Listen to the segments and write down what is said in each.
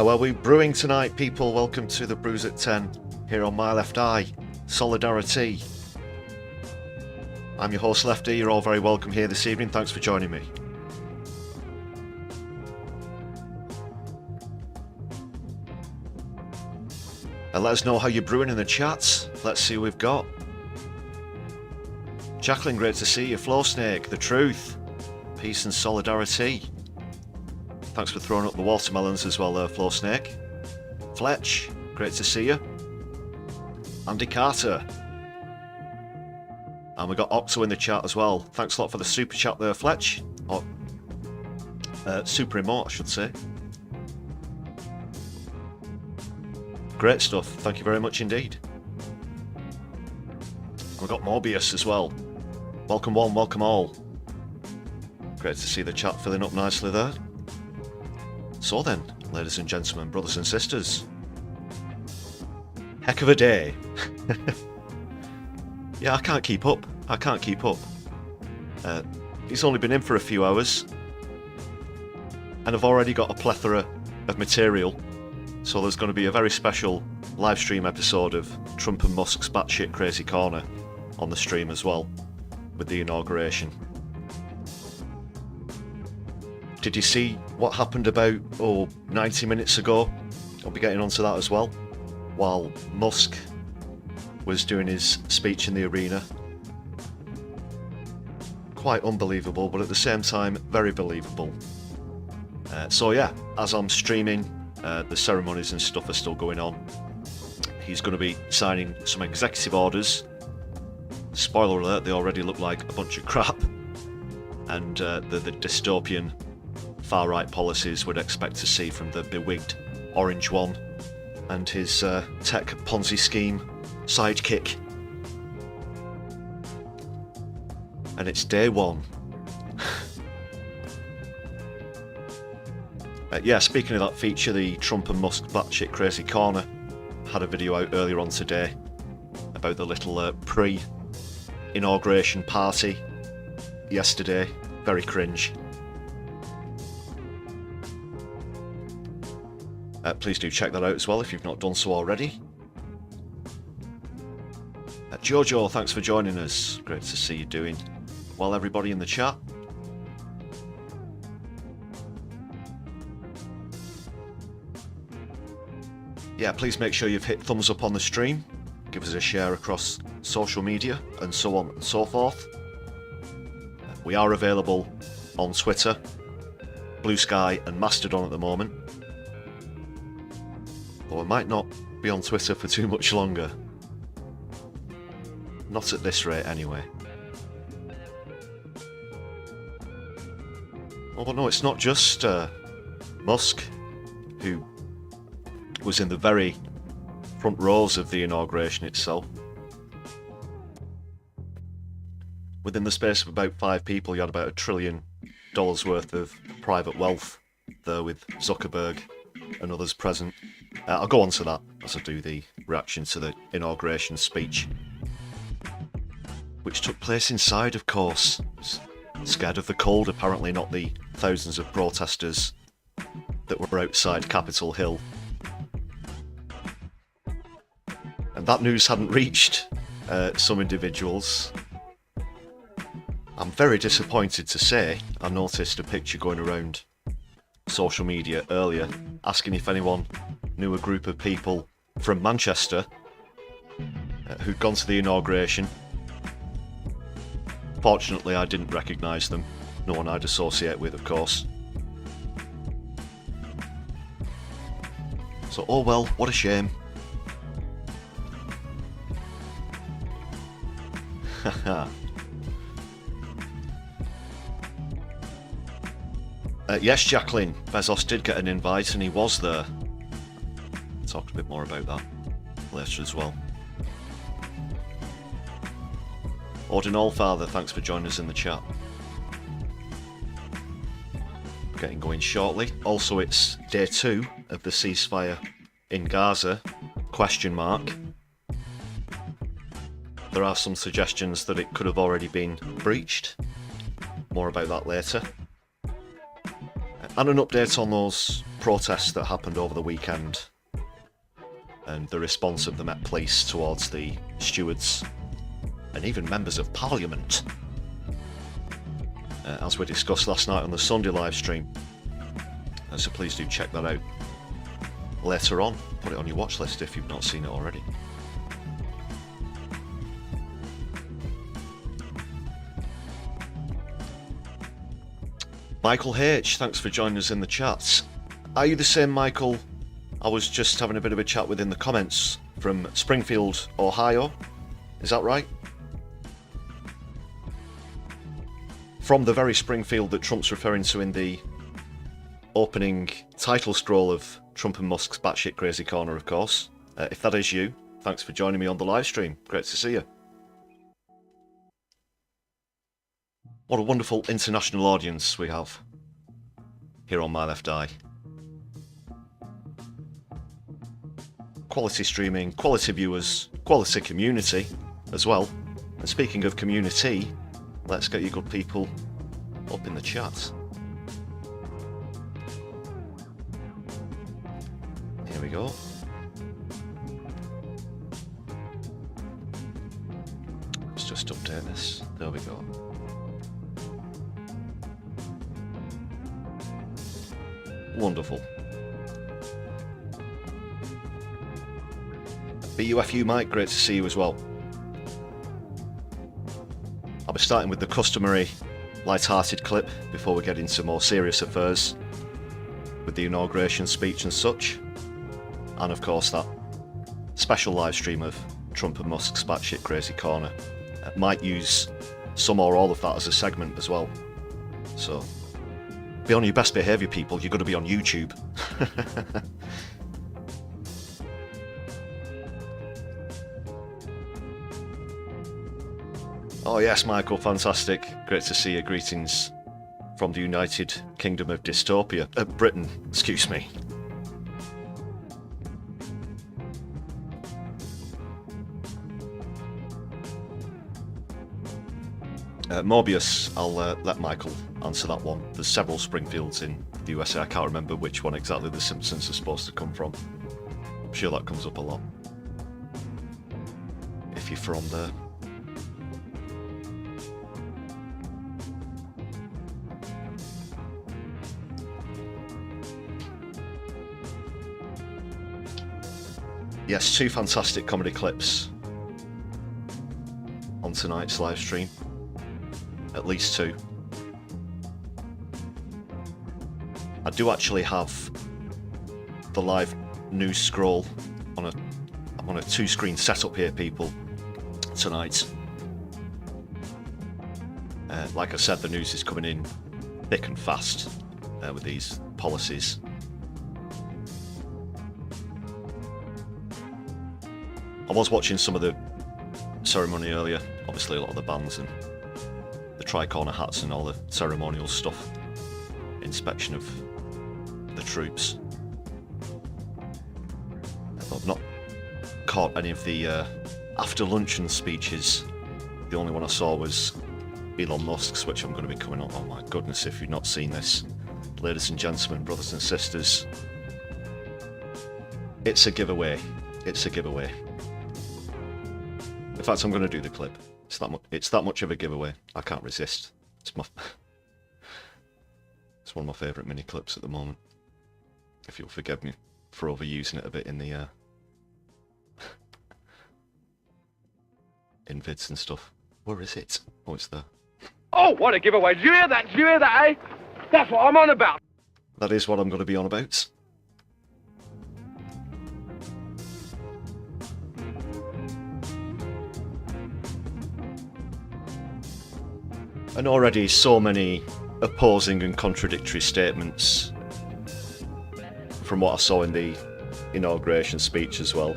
are we brewing tonight, people? Welcome to the Brews at 10 here on my left eye, Solidari-Tea. I'm your host Lefty, you're all very welcome here this evening, thanks for joining me. And let us know how you're brewing in the chats, let's see who we've got. Jacqueline, great to see you. Flow Snake, The Truth, peace and solidarity. Thanks for throwing up the watermelons as well there, Flow Snake. Fletch, great to see you. Andy Carter. And we got Octo in the chat as well. Thanks a lot for the super chat there, Fletch. Or super emote, I should say. Great stuff, thank you very much indeed. And we've got Morbius as well. Welcome one, welcome all. Great to see the chat filling up nicely there. So then, ladies and gentlemen, brothers and sisters, heck of a day. Yeah, I can't keep up. He's only been in for a few hours, and I've already got a plethora of material, so there's going to be a very special live stream episode of Trump and Musk's batshit crazy corner on the stream as well, with the inauguration. Did you see what happened about 90 minutes ago? I'll be getting onto that as well. While Musk was doing his speech in the arena. Quite unbelievable, but at the same time, very believable. So yeah, as I'm streaming, the ceremonies and stuff are still going on. He's going to be signing some executive orders. Spoiler alert, they already look like a bunch of crap. And the dystopian far-right policies we'd expect to see from the bewigged orange one and his tech Ponzi scheme sidekick. And it's day one. Yeah, speaking of that feature, the Trump and Musk batshit crazy corner, had a video out earlier on today about the little pre-inauguration party yesterday. Very cringe. Please do check that out as well if you've not done so already. Jojo, thanks for joining us. Great to see you doing well, everybody in the chat. Yeah, please make sure you've hit thumbs up on the stream. Give us a share across social media and so on and so forth. We are available on Twitter, Blue Sky and Mastodon at the moment. Though I might not be on Twitter for too much longer. Not at this rate, anyway. Oh, but no, it's not just Musk who was in the very front rows of the inauguration itself. Within the space of about 5 people, you had about $1 trillion worth of private wealth there with Zuckerberg and others present. I'll go on to that as I do the reaction to the inauguration speech, which took place inside, of course. Scared of the cold, apparently, not the thousands of protesters that were outside Capitol Hill. And that news hadn't reached some individuals. I'm very disappointed to say I noticed a picture going around social media earlier asking if anyone knew a group of people from Manchester who'd gone to the inauguration. Fortunately, I didn't recognise them. No one I'd associate with, of course. So, oh well, what a shame. Haha. Yes, Jacqueline, Bezos did get an invite and he was there. Talk a bit more about that later as well. Odin Allfather, thanks for joining us in the chat. Getting going shortly. Also, it's day 2 of the ceasefire in Gaza, question mark. There are some suggestions that it could have already been breached. More about that later. And an update on those protests that happened over the weekend and the response of the Met Police towards the stewards and even members of Parliament, as we discussed last night on the Sunday live stream. So please do check that out later on. Put it on your watch list if you've not seen it already. Michael H, thanks for joining us in the chats. Are you the same, Michael? I was just having a bit of a chat within the comments from Springfield, Ohio. Is that right? From the very Springfield that Trump's referring to in the opening title scroll of Trump and Musk's batshit crazy corner, of course. If that is you, thanks for joining me on the live stream. Great to see you. What a wonderful international audience we have here on My Left Eye. Quality streaming, quality viewers, quality community as well. And speaking of community, let's get you good people up in the chat. Here we go. Let's just update this. There we go. Wonderful. BUFU Mike, great to see you as well. I'll be starting with the customary light-hearted clip before we get into more serious affairs with the inauguration speech and such. And of course that special live stream of Trump and Musk's batshit crazy corner. Might use some or all of that as a segment as well. So be on your best behaviour, people. You're going to be on YouTube. Oh yes, Michael, fantastic. Great to see you. Greetings from the United Kingdom of Dystopia. Britain, excuse me. Morbius, I'll let Michael answer that one. There's several Springfields in the USA. I can't remember which one exactly the Simpsons are supposed to come from. I'm sure that comes up a lot if you're from there. Yes, 2 fantastic comedy clips on tonight's live stream. At least 2. I do actually have the live news scroll on a 2-screen setup here, people, tonight. Like I said, the news is coming in thick and fast with these policies. I was watching some of the ceremony earlier, obviously a lot of the bands and the tricorner hats and all the ceremonial stuff, inspection of the troops. I've not caught any of the after luncheon speeches. The only one I saw was Elon Musk's, which I'm going to be coming on. Oh my goodness, if you've not seen this, ladies and gentlemen, brothers and sisters, it's a giveaway. It's a giveaway. In fact, I'm going to do the clip. It's that much of a giveaway. I can't resist. It's one of my favourite mini clips at the moment. If you'll forgive me for overusing it a bit in the in vids and stuff. Where is it? Oh, it's there. Oh, what a giveaway! Did you hear that? Did you hear that? Eh? That's what I'm on about. That is what I'm going to be on about. And already so many opposing and contradictory statements from what I saw in the inauguration speech as well.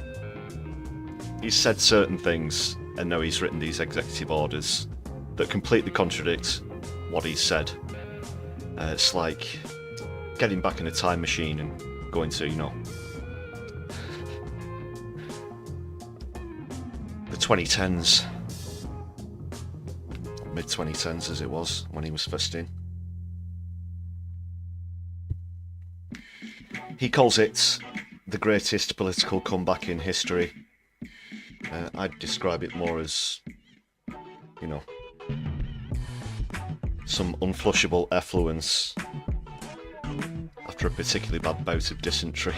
He's said certain things and now he's written these executive orders that completely contradict what he's said. It's like getting back in a time machine and going to, you know, the 2010s. Mid-2010s as it was when he was first in. He calls it the greatest political comeback in history. I'd describe it more as, you know, some unflushable effluence after a particularly bad bout of dysentery.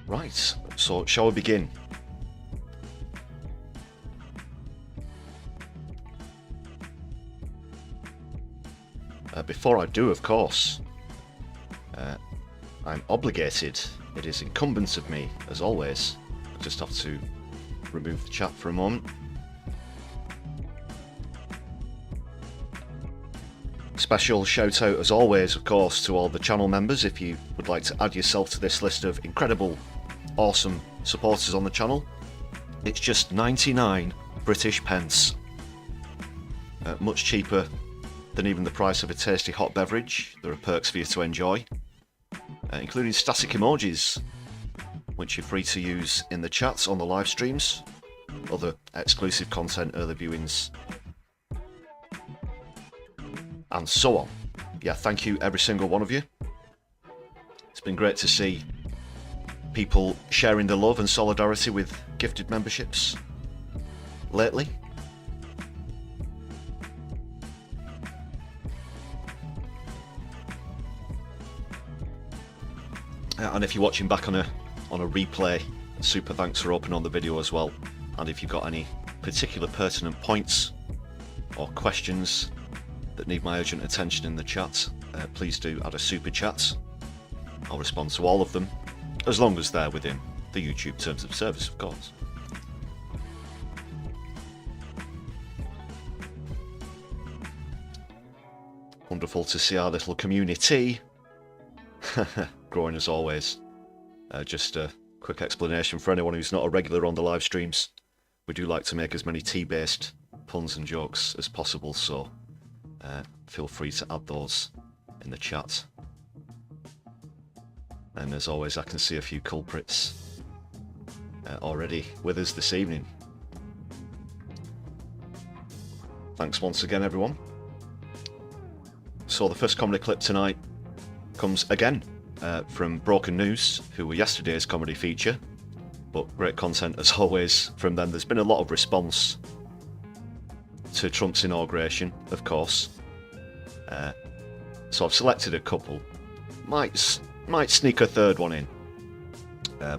Right, so shall we begin? Before I do, of course, I'm obligated. It is incumbent of me, as always. I just have to remove the chat for a moment. Special shout out, as always, of course, to all the channel members. If you would like to add yourself to this list of incredible, awesome supporters on the channel, it's just 99 British pence. Much cheaper than even the price of a tasty hot beverage. There are perks for you to enjoy, including static emojis, which you're free to use in the chats on the live streams, other exclusive content, early viewings, and so on. Yeah, thank you every single one of you. It's been great to see people sharing the love and solidarity with gifted memberships lately. And if you're watching back on a replay, super thanks for opening on the video as well. And if you've got any particular pertinent points or questions that need my urgent attention in the chat, please do add a super chat. I'll respond to all of them, as long as they're within the YouTube terms of service, of course. Wonderful to see our little community growing as always. Just a quick explanation for anyone who's not a regular on the live streams. We do like to make as many tea-based puns and jokes as possible, so feel free to add those in the chat. And as always, I can see a few culprits already with us this evening. Thanks once again, everyone. So the first comedy clip tonight comes again from Broken News, who were yesterday's comedy feature, but great content as always from them. There's been a lot of response to Trump's inauguration, of course, so I've selected a couple. Might sneak a third one in.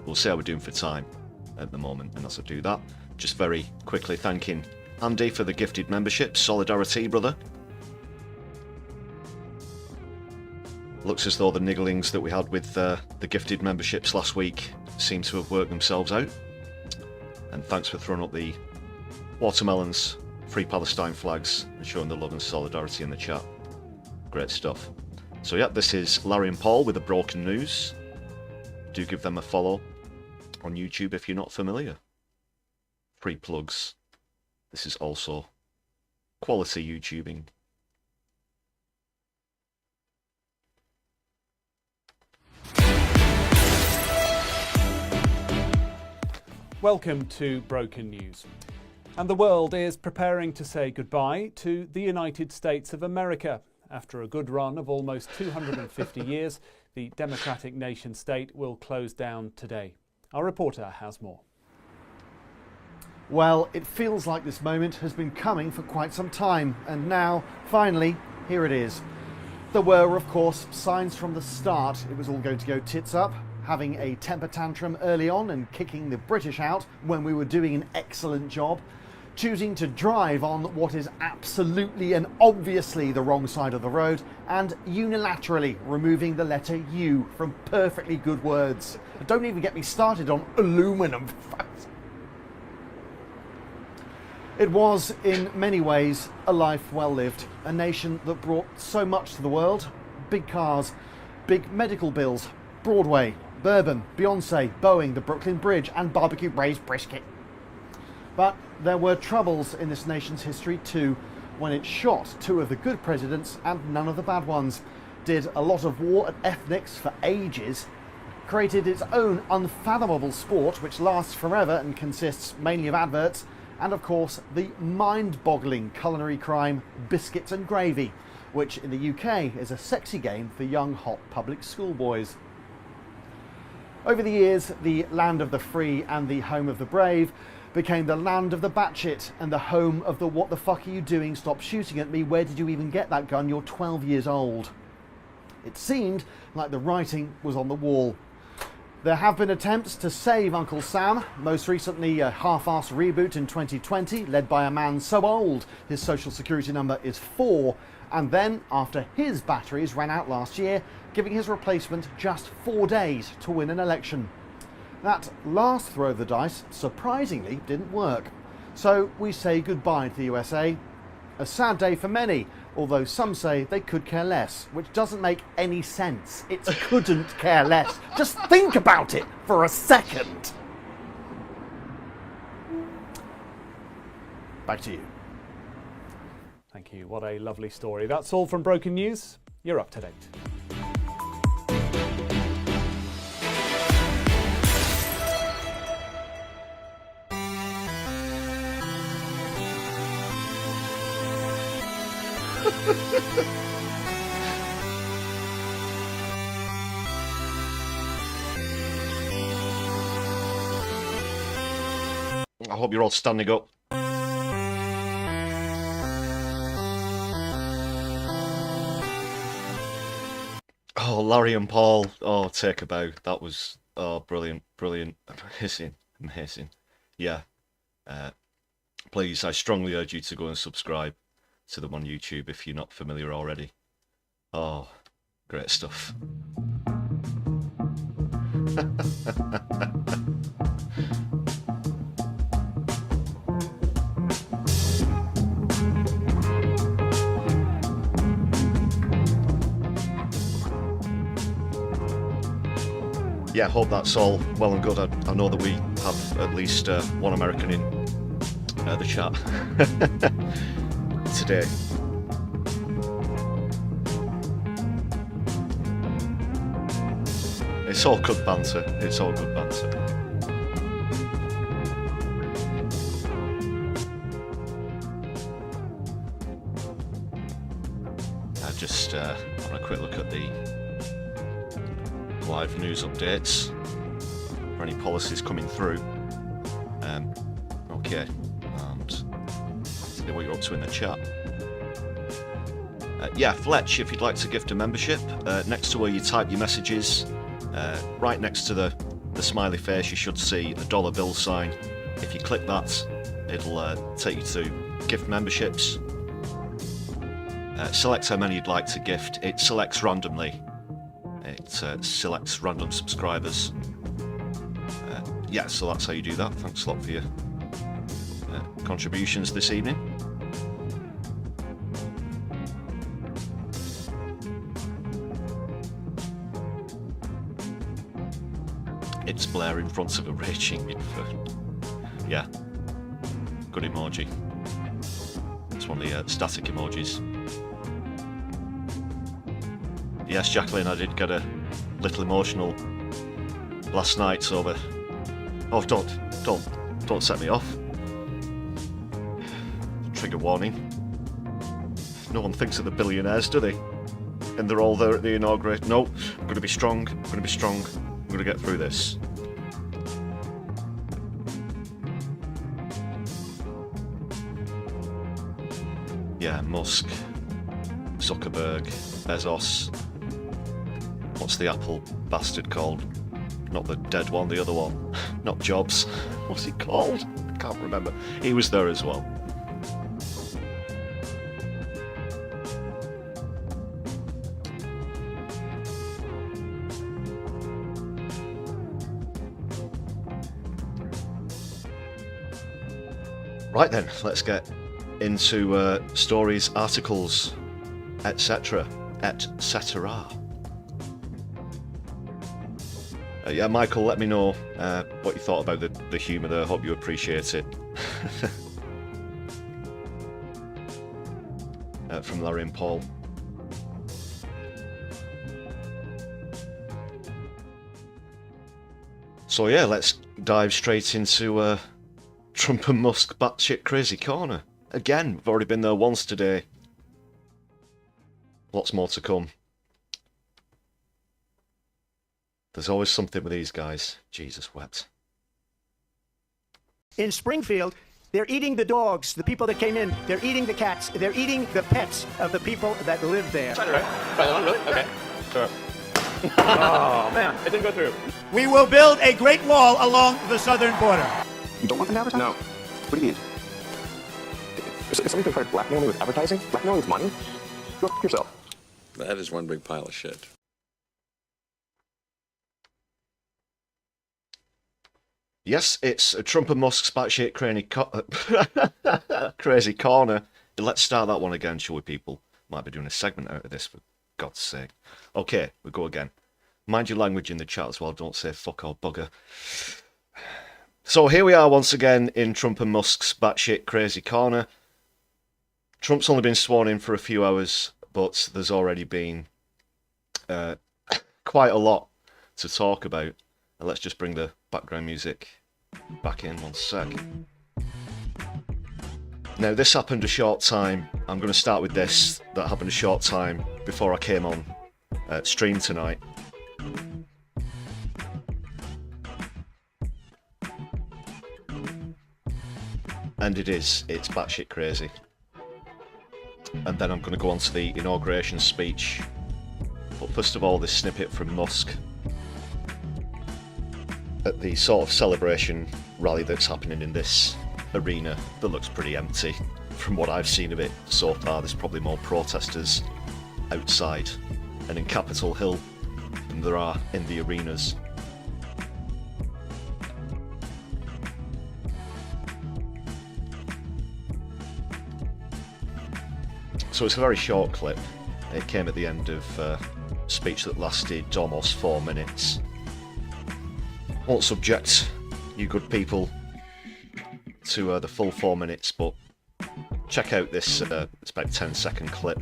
We'll see how we're doing for time at the moment, and as I do that, just very quickly thanking Andy for the gifted membership. Solidari-Tea, brother. Looks as though the nigglings that we had with the gifted memberships last week seem to have worked themselves out. And thanks for throwing up the watermelons, free Palestine flags, and showing the love and solidarity in the chat. Great stuff. So yeah, this is Larry and Paul with the Broken News. Do give them a follow on YouTube if you're not familiar. Free plugs. This is also quality YouTubing. Welcome to Broken News. And the world is preparing to say goodbye to the United States of America. After a good run of almost 250 years, the democratic nation state will close down today. Our reporter has more. Well, it feels like this moment has been coming for quite some time, and now, finally, here it is. There were, of course, signs from the start it was all going to go tits up, having a temper tantrum early on and kicking the British out when we were doing an excellent job, choosing to drive on what is absolutely and obviously the wrong side of the road, and unilaterally removing the letter U from perfectly good words. Don't even get me started on aluminum. It was, in many ways, a life well lived, a nation that brought so much to the world. Big cars, big medical bills, Broadway, bourbon, Beyonce, Boeing, the Brooklyn Bridge, and barbecue braised brisket. But there were troubles in this nation's history too. when it shot 2 of the good presidents and none of the bad ones, did a lot of war at ethnics for ages, created its own unfathomable sport which lasts forever and consists mainly of adverts, and of course the mind-boggling culinary crime biscuits and gravy, which in the UK is a sexy game for young hot public school boys. Over the years, the land of the free and the home of the brave became the land of the batshit and the home of the what the fuck are you doing, stop shooting at me, where did you even get that gun, you're 12 years old. It seemed like the writing was on the wall. There have been attempts to save Uncle Sam, most recently a half-assed reboot in 2020 led by a man so old his social security number is 4, and then, after his batteries ran out last year, giving his replacement just 4 days to win an election. That last throw of the dice, surprisingly, didn't work. So we say goodbye to the USA. A sad day for many, although some say they could care less, which doesn't make any sense. It's couldn't care less. Just think about it for a second. Back to you. Thank you. What a lovely story. That's all from Broken News. You're up to date. I hope you're all standing up. Oh, Larry and Paul. Oh, take a bow. That was, oh, brilliant, brilliant, amazing, amazing. Yeah. Please, I strongly urge you to go and subscribe to them on YouTube if you're not familiar already. Oh, great stuff. Yeah, I hope that's all well and good. I know that we have at least one American in the chat today. It's all good banter. It's all good banter. I just want a quick look at the live news updates for any policies coming through. Okay, and see what you're up to in the chat. Yeah, Fletch, if you'd like to gift a membership, next to where you type your messages, right next to the smiley face, you should see a dollar bill sign. If you click that, it'll take you to gift memberships. Select how many you'd like to gift. It selects randomly. It selects random subscribers. Yeah, so that's how you do that. Thanks a lot for your contributions this evening. It's Blair in front of a raging infant. Yeah, good emoji. It's one of the static emojis. Yes, Jacqueline, I did get a little emotional last night over. Oh, don't set me off. Trigger warning. No one thinks of the billionaires, do they? And they're all there at the inauguration. No, I'm going to be strong. I'm going to be strong. I'm going to get through this. Yeah, Musk, Zuckerberg, Bezos. What's the Apple bastard called? Not the dead one, the other one. Not Jobs. What's he called? I can't remember. He was there as well. Right then, let's get into stories, articles, etc. etc. Yeah, Michael, let me know what you thought about the humour there. I hope you appreciate it. from Larry and Paul. So yeah, let's dive straight into Trump and Musk batshit crazy corner. Again, we've already been there once today. Lots more to come. There's always something with these guys. Jesus wept. In Springfield, they're eating the dogs, the people that came in. They're eating the cats. They're eating the pets of the people that live there. Right? Right on, really? Okay. Sure. Oh, man, it didn't go through. We will build a great wall along the southern border. You don't want them to advertise? No. What do you mean? Is somebody going to try to blackmail me with advertising? Blackmail me with money? Go f*** yourself. That is one big pile of shit. Yes, it's Trump and Musk's batshit crazy corner. Let's start that one again, shall we, people? Might be doing a segment out of this, for God's sake. Okay, we go again. Mind your language in the chat as well, don't say fuck or bugger. So here we are once again in Trump and Musk's batshit crazy corner. Trump's only been sworn in for a few hours, but there's already been quite a lot to talk about. And let's just bring the background music back in 1 sec. Now this happened a short time. I'm going to start with this. That happened a short time before I came on stream tonight. And it's batshit crazy. And then I'm going to go on to the inauguration speech. But first of all, this snippet from Musk at the sort of celebration rally that's happening in this arena that looks pretty empty. From what I've seen of it so far, there's probably more protesters outside and in Capitol Hill than there are in the arenas. So it's a very short clip. It came at the end of a speech that lasted almost 4 minutes. Won't subject you good people to the full 4 minutes, but check out this, it's about 10-second clip.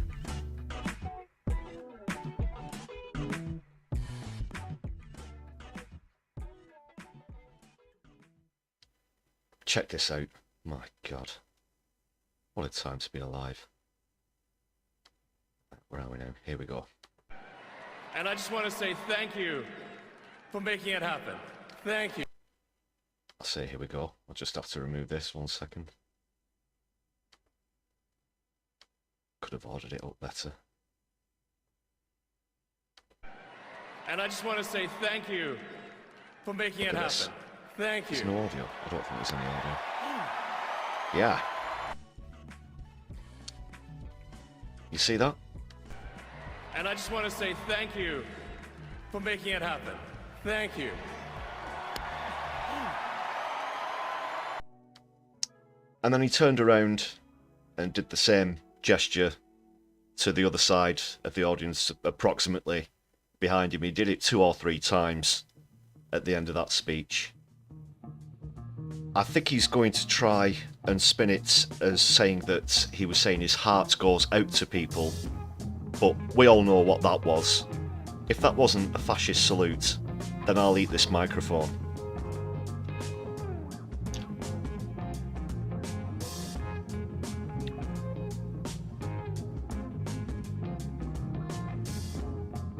Check this out. My God. What a time to be alive. Where are we now? Here we go. And I just want to say thank you for making it happen. Thank you. I'll say here we go. I'll just have to remove this 1 second. Could have ordered it up better. And I just want to say thank you for making it happen. Thank There's you. no audio. I don't think there's any audio. Yeah. You see that? And I just want to say thank you for making it happen. Thank you. And then he turned around and did the same gesture to the other side of the audience, approximately behind him. He did it 2 or 3 times at the end of that speech. I think he's going to try and spin it as saying that he was saying his heart goes out to people, but we all know what that was. If that wasn't a fascist salute, then I'll eat this microphone.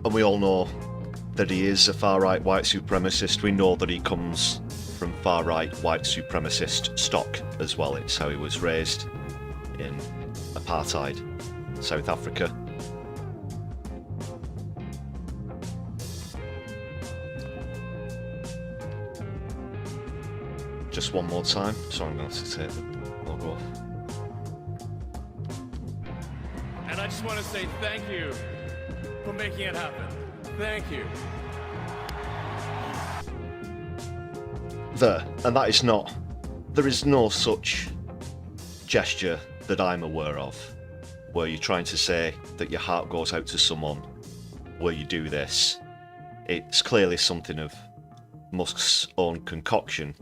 And we all know that he is a far-right white supremacist. We know that he comes from far-right white supremacist stock as well. It's how he was raised in apartheid, South Africa. Just one more time, so I'm going to take the logo off. And I just want to say thank you for making it happen. Thank you. There, and that is not, there is no such gesture that I'm aware of where you're trying to say that your heart goes out to someone where you do this. It's clearly something of Musk's own concoction.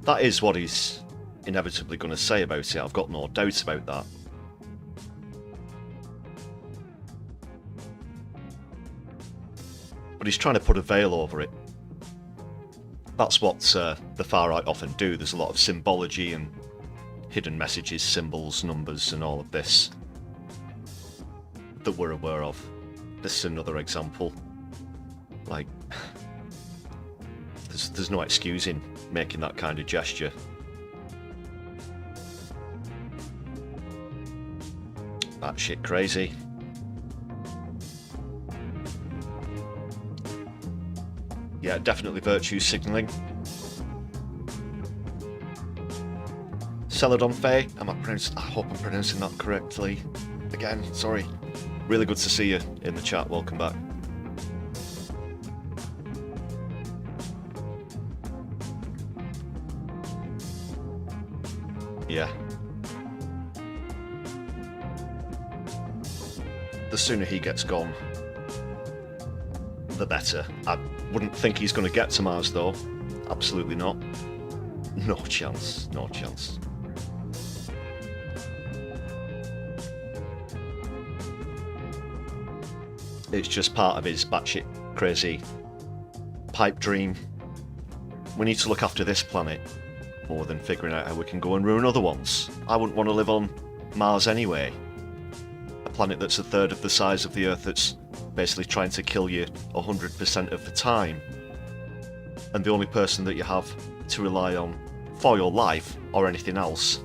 That is what he's inevitably going to say about it, I've got no doubt about that. but he's trying to put a veil over it. That's what the far right often do. There's a lot of symbology and hidden messages, symbols, numbers, and all of this that we're aware of. This is another example. Like, there's no excusing making that kind of gesture. That shit crazy. Yeah, definitely virtue signalling. Celadon Faye, I hope I'm pronouncing that correctly. Again, sorry. Really good to see you in the chat. Welcome back. Yeah. The sooner he gets gone, the better. I wouldn't think he's going to get to Mars, though. Absolutely not. No chance. No chance. It's just part of his batshit crazy pipe dream. We need to look after this planet more than figuring out how we can go and ruin other ones. I wouldn't want to live on Mars anyway. A planet that's a third of the size of the Earth, that's basically trying to kill you 100% of the time. And the only person that you have to rely on for your life or anything else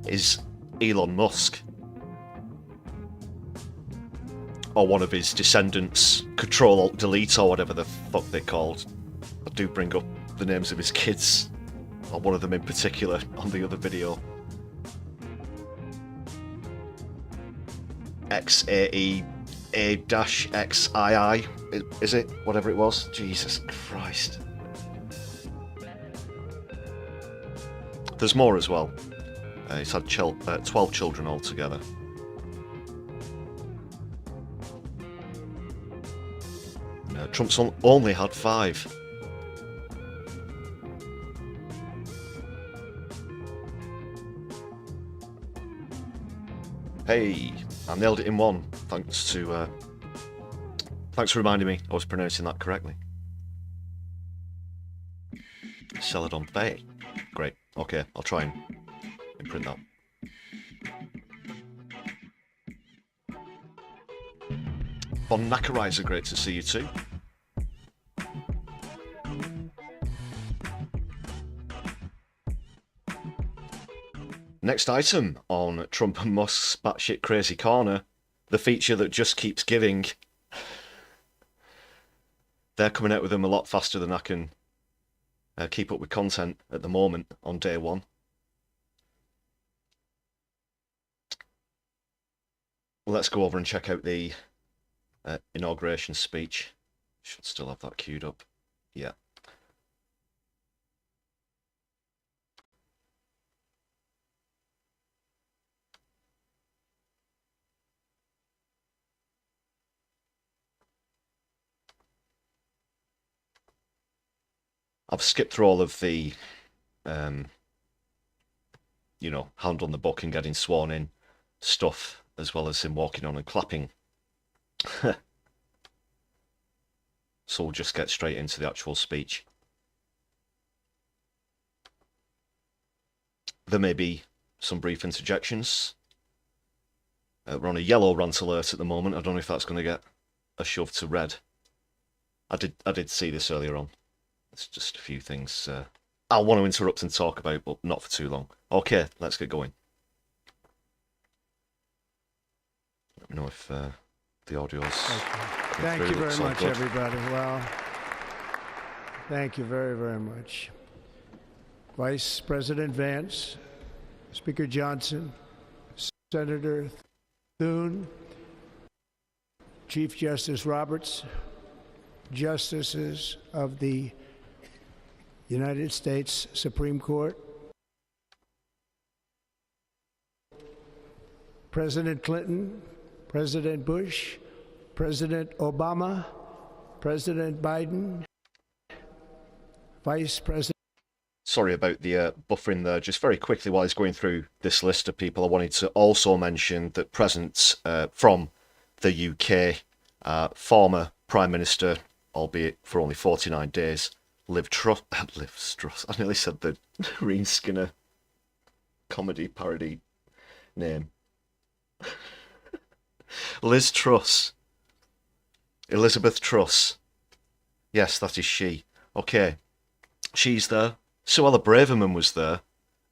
is Elon Musk. Or one of his descendants, Control-Alt-Delete or whatever the fuck they're called. I do bring up the names of his kids, or one of them in particular, on the other video. XAE A-XII, is it? Whatever it was. Jesus Christ. There's more as well. He's had 12 children altogether. Trump's only had 5. Hey, I nailed it in one. Thanks for reminding me I was pronouncing that correctly. Celadon Bay. Great. Okay, I'll try and imprint that. Bon Nakarizer, great to see you too. Next item on Trump and Musk's batshit crazy corner, the feature that just keeps giving. They're coming out with them a lot faster than I can keep up with content at the moment on day one. Let's go over and check out the inauguration speech. Should still have that queued up. Yeah. I've skipped through all of the, hand on the book and getting sworn in stuff, as well as him walking on and clapping. So we'll just get straight into the actual speech. There may be some brief interjections. We're on a yellow rant alert at the moment. I don't know if that's going to get a shove to red. I did see this earlier on. It's just a few things I'll want to interrupt and talk about, but not for too long. Okay, let's get going. Let me know if the audio's... Thank you very much, everybody. Well, thank you very, very much. Vice President Vance, Speaker Johnson, Senator Thune, Chief Justice Roberts, Justices of the United States Supreme Court, President Clinton, President Bush, President Obama, President Biden, Vice President... Sorry about the buffering there. Just very quickly, while he's going through this list of people, I wanted to also mention that present from the UK, former Prime Minister, albeit for only 49 days, Liv Truss. I nearly said the Nerine Skinner comedy parody name. Liz Truss. Elizabeth Truss. Yes, that is she. Okay. She's there. Suella Braverman was there,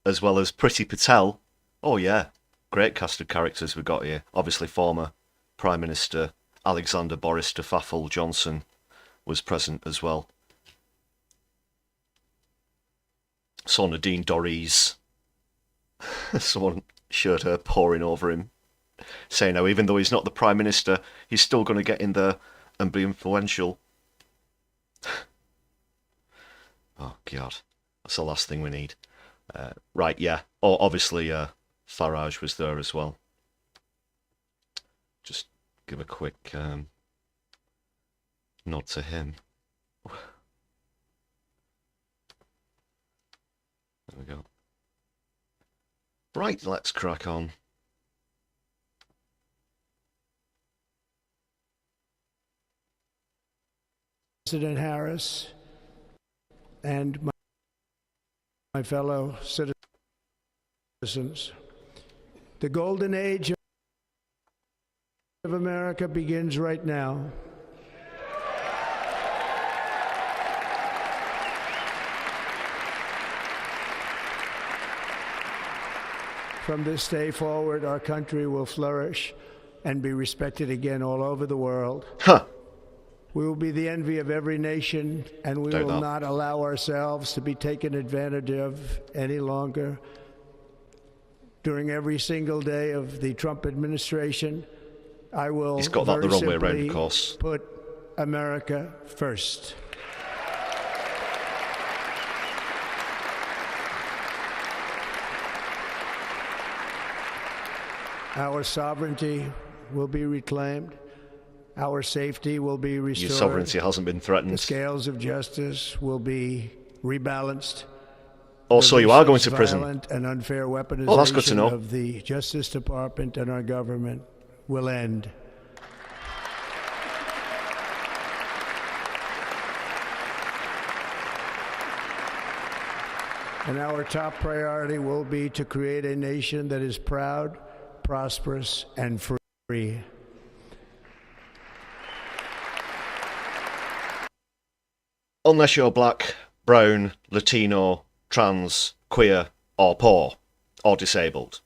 as well as Priti Patel. Oh yeah, great cast of characters we got here. Obviously former Prime Minister Alexander Boris de Fafel Johnson was present as well. Saw Nadine Dorries. Someone showed her pouring over him, saying how even though he's not the Prime Minister, he's still going to get in there and be influential. Oh God, that's the last thing we need. Right, yeah. Oh, obviously Farage was there as well. Just give a quick nod to him. There we go. Right, let's crack on. President Harris and my fellow citizens, the golden age of America begins right now. From this day forward, our country will flourish and be respected again all over the world. Huh. We will be the envy of every nation, and we will not allow ourselves to be taken advantage of any longer. During every single day of the Trump administration, I will He's got that the wrong way around, of course. Put America first. Our sovereignty will be reclaimed. Our safety will be restored. Your sovereignty hasn't been threatened. The scales of justice will be rebalanced. Also, you are going to prison. Violent and unfair weaponization oh, that's good to know. Of the Justice Department and our government will end. And our top priority will be to create a nation that is proud, prosperous, and free. Unless you're black, brown, Latino, trans, queer, or poor, or disabled.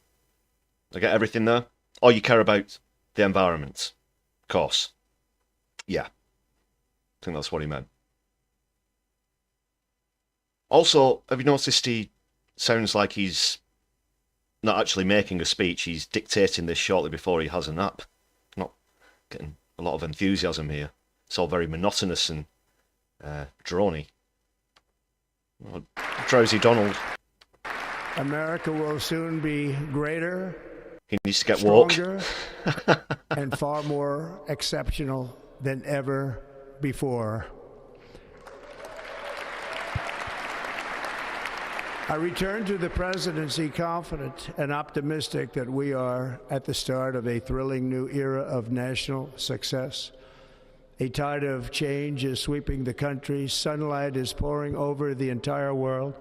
I get everything there? Or you care about the environment? Of course. Yeah. I think that's what he meant. Also, have you noticed he sounds like he's not actually making a speech, he's dictating this shortly before he has a nap. Not getting a lot of enthusiasm here. It's all very monotonous and drony. Oh, drowsy Donald. America will soon be greater. He needs to get woke. And far more exceptional than ever before. I return to the presidency confident and optimistic that we are at the start of a thrilling new era of national success. A tide of change is sweeping the country, sunlight is pouring over the entire world,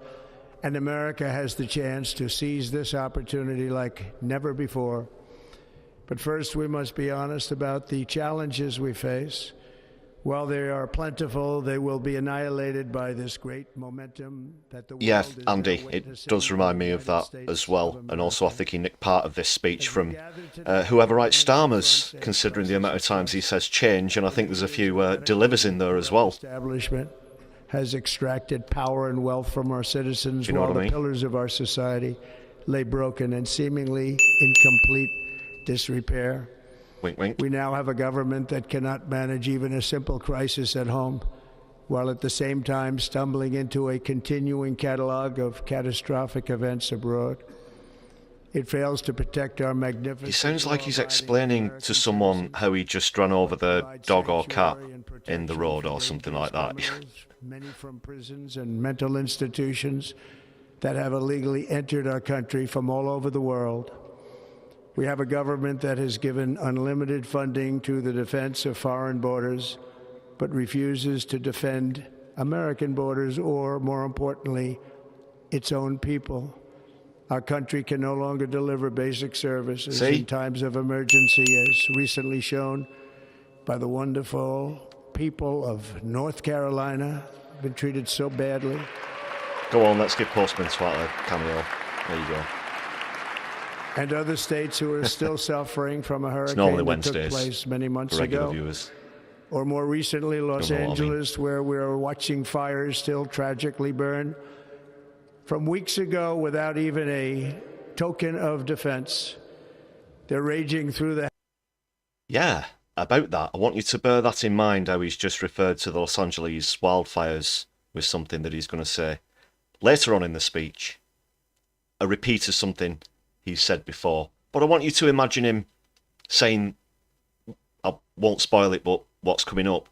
and America has the chance to seize this opportunity like never before. But first, we must be honest about the challenges we face. While they are plentiful, they will be annihilated by this great momentum that the world is Andy, it does remind me of that as well. And also I think he nicked part of this speech from whoever writes Starmer's, considering the amount of times he says change, and I think there's a few delivers in there as well. Establishment has extracted power and wealth from our citizens, you know while what I mean? The pillars of our society lay broken and seemingly in complete disrepair. Wink, wink. We now have a government that cannot manage even a simple crisis at home, while at the same time stumbling into a continuing catalog of catastrophic events abroad. It fails to protect our magnificent... He sounds like he's explaining to someone how he just ran over the dog or cat in the road or something like that. Many from prisons and mental institutions that have illegally entered our country from all over the world. We have a government that has given unlimited funding to the defense of foreign borders, but refuses to defend American borders or, more importantly, its own people. Our country can no longer deliver basic services in times of emergency, as recently shown by the wonderful people of North Carolina, been treated so badly. Go on, let's give Postman Twat a cameo. There you go. And other states who are still suffering from a hurricane that took place many months ago. Viewers. Or more recently, Los Don't know what I mean. Angeles, where we're watching fires still tragically burn. From weeks ago, without even a token of defense, they're raging through the... Yeah, about that. I want you to bear that in mind, how he's just referred to the Los Angeles wildfires with something that he's going to say later on in the speech. A repeat of something he said before. But I want you to imagine him saying, I won't spoil it, but what's coming up.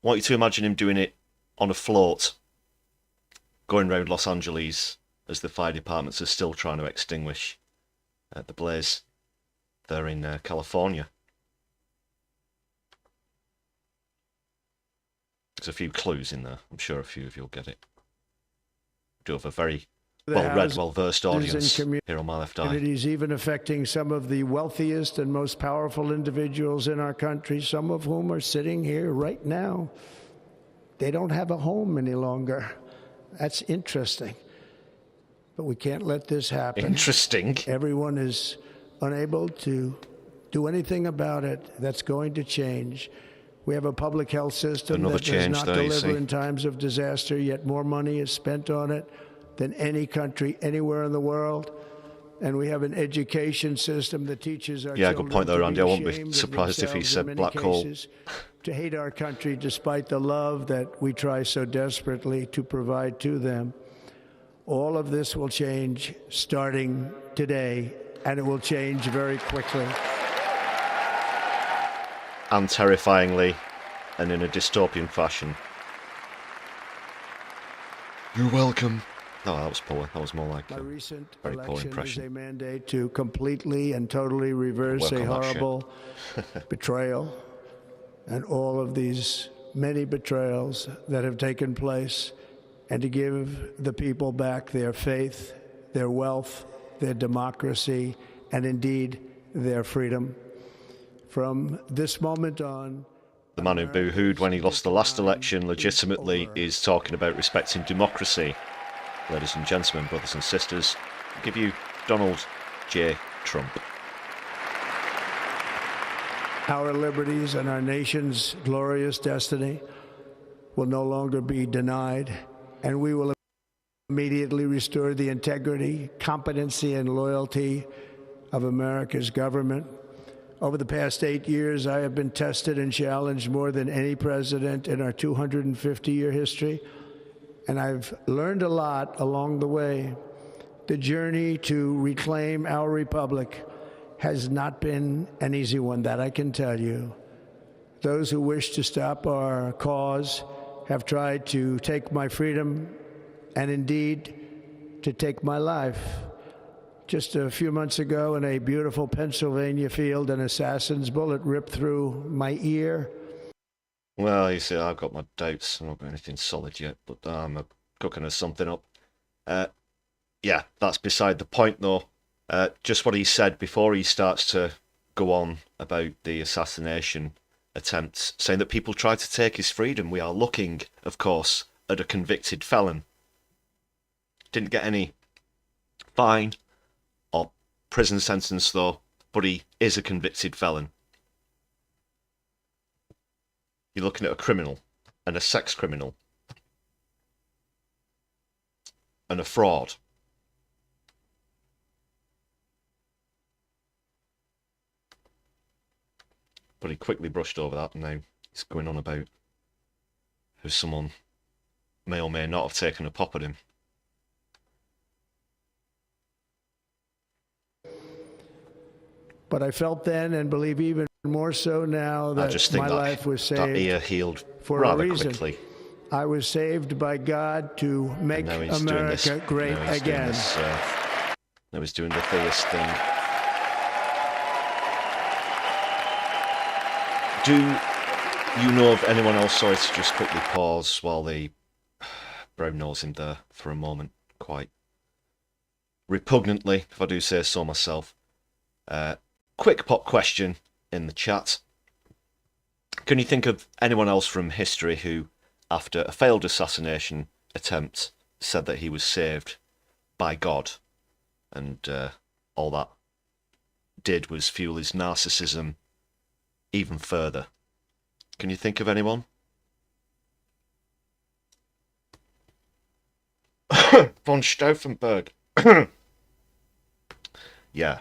I want you to imagine him doing it on a float, going around Los Angeles as the fire departments are still trying to extinguish the blaze there in California. There's a few clues in there. I'm sure a few of you'll get it. Do have a very well-read, well-versed audience here on My Left Eye. Communities, even affecting some of the wealthiest and most powerful individuals in our country, some of whom are sitting here right now. They don't have a home any longer. That's interesting. But we can't let this happen. Interesting. Everyone is unable to do anything about it. That's going to change. We have a public health system that does not deliver in times of disaster, yet more money is spent on it than any country anywhere in the world. And we have an education system that teaches our children good point there, Andy. I won't be ashamed of surprised if he themselves said in many black hole. cases, to hate our country despite the love that we try so desperately to provide to them. All of this will change starting today, and it will change very quickly. And terrifyingly, and in a dystopian fashion. You're welcome. No, that was poor. That was more like My recent very poor election impression. is a mandate to completely and totally reverse a horrible betrayal and all of these many betrayals that have taken place, and to give the people back their faith, their wealth, their democracy, and indeed their freedom. From this moment on, The man who boo-hooed when he lost the last election legitimately is talking about respecting democracy. Ladies and gentlemen, brothers and sisters, I give you Donald J. Trump. our liberties and our nation's glorious destiny will no longer be denied, and we will immediately restore the integrity, competency, and loyalty of America's government. Over the past 8 years, I have been tested and challenged more than any president in our 250-year history, and I've learned a lot along the way. The journey to reclaim our republic has not been an easy one, that I can tell you. Those who wish to stop our cause have tried to take my freedom and indeed to take my life. Just a few months ago in a beautiful Pennsylvania field, an assassin's bullet ripped through my ear. Well, you see, I've got my doubts. I've not got anything solid yet, but I'm cooking us something up. Yeah, that's beside the point, though. Just what he said before he starts to go on about the assassination attempts, saying that people tried to take his freedom. We are looking, of course, at a convicted felon. Didn't get any fine or prison sentence, though, but he is a convicted felon. You're looking at a criminal, and a sex criminal, and a fraud. But he quickly brushed over that, and now he's going on about how someone may or may not have taken a pop at him. But I felt then, and believe even more so now, that I just think my life was saved that ear healed for rather a reason. quickly. I was saved by God to make America great again. Now he's doing the theist thing. you know of anyone else? Sorry to just quickly pause while the brown nose him there for a moment, quite repugnantly, if I do say so myself. Quick pop question in the chat. Can you think of anyone else from history who, after a failed assassination attempt, said that he was saved by God, and all that did was fuel his narcissism even further? Can you think of anyone? Von Stauffenberg. Yeah.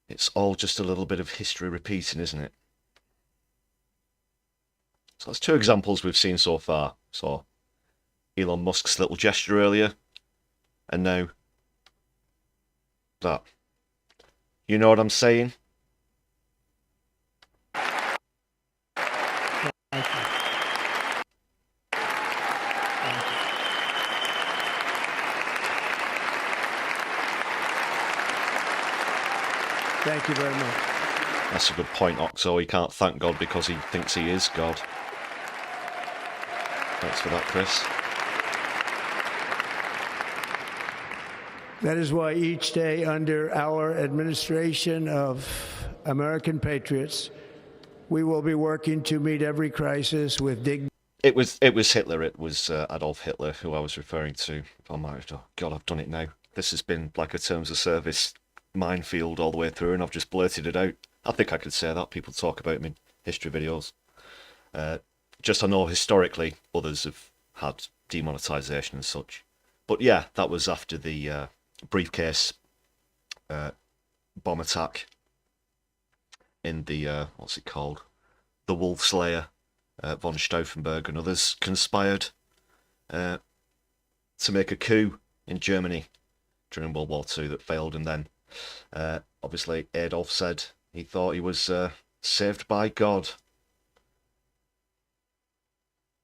It's all just a little bit of history repeating, isn't it? So that's two examples we've seen so far. So Elon Musk's little gesture earlier, and now that. You know what I'm saying? Thank you very much. That's a good point, Oxo. He can't thank God because he thinks he is God. Thanks for that, Chris. That is why each day under our administration of American patriots, we will be working to meet every crisis with dignity. It was Hitler. It was Adolf Hitler who I was referring to. Oh God, I've done it now. This has been like a terms of service minefield all the way through, and I've just blurted it out. I think I could say that. People talk about him in history videos. Just I know historically others have had demonetisation and such. But yeah, that was after the briefcase bomb attack in the, what's it called? The Wolf Slayer. Von Stauffenberg and others conspired to make a coup in Germany during World War II that failed, and then obviously Adolf said he thought he was saved by God.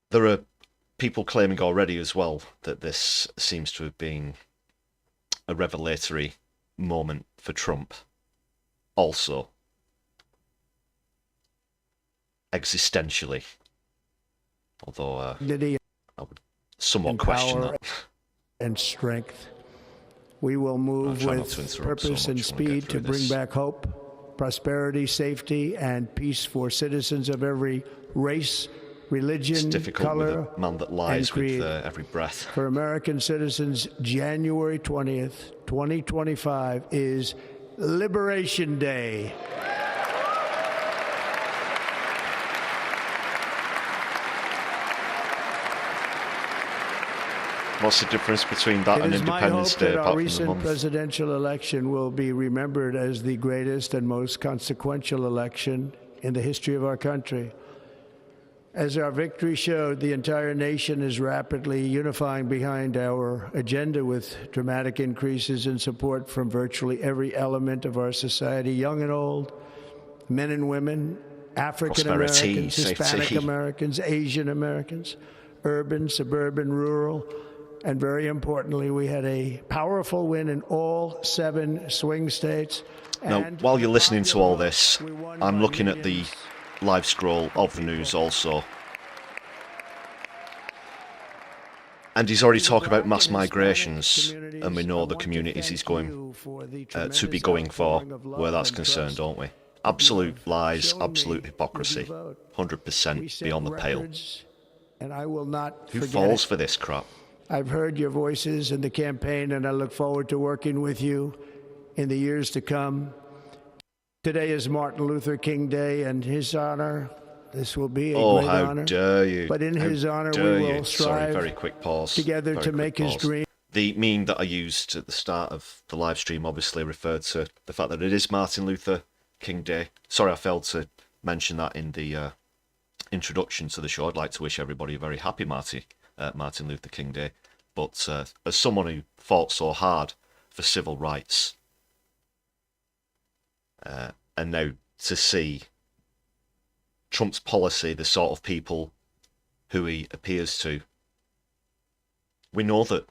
There are people claiming already as well that this seems to have been a revelatory moment for Trump also, existentially. Although I would somewhat question that. And strength. We will move with purpose and speed to bring back hope, prosperity, safety, and peace for citizens of every race, religion, it's difficult color, with a man that lies with every breath. For American citizens, January 20th, 2025 is Liberation Day. What's the difference between that and Independence Day? It is my hope that apart our from the recent month? presidential election will be remembered as the greatest and most consequential election in the history of our country. As our victory showed, the entire nation is rapidly unifying behind our agenda with dramatic increases in support from virtually every element of our society, young and old, men and women, African Americans, Hispanic Americans, Asian Americans, urban, suburban, rural, and very importantly, we had a powerful win in all 7 swing states. Now, while you're listening to all this, I'm looking at the live scroll of the news also. And he's already talked about mass migrations, and we know the communities he's going to be going for where that's concerned, don't we? Absolute lies, absolute hypocrisy, 100% beyond the pale. And I will not Who forget falls it. for this crap? I've heard your voices in the campaign, and I look forward to working with you in the years to come. Today is Martin Luther King Day, and his honor, this will be a great honor. Oh, how dare you. But in his honor, we will strive very quick pause. together to make his dream. The meme that I used at the start of the live stream obviously referred to the fact that it is Martin Luther King Day. Sorry, I failed to mention that in the introduction to the show. I'd like to wish everybody a very happy Martin Luther King Day. But as someone who fought so hard for civil rights, and now to see Trump's policy, the sort of people who he appears to, we know that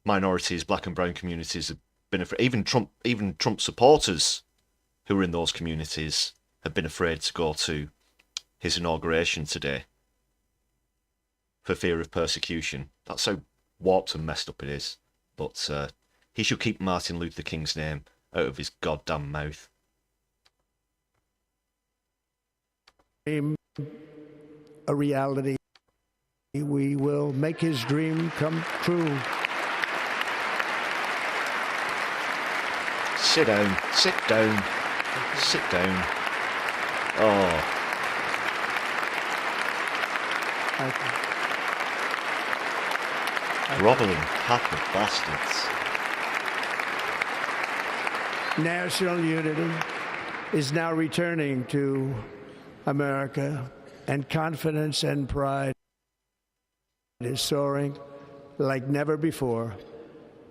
minorities, black and brown communities have been even Trump supporters who are in those communities have been afraid to go to his inauguration today for fear of persecution. That's how warped and messed up it is. But he should keep Martin Luther King's name out of his goddamn mouth. A reality. We will make his dream come true. Sit down, sit down, sit down. Oh. Groveling pack of bastards. National unity is now returning to America, and confidence and pride is soaring like never before.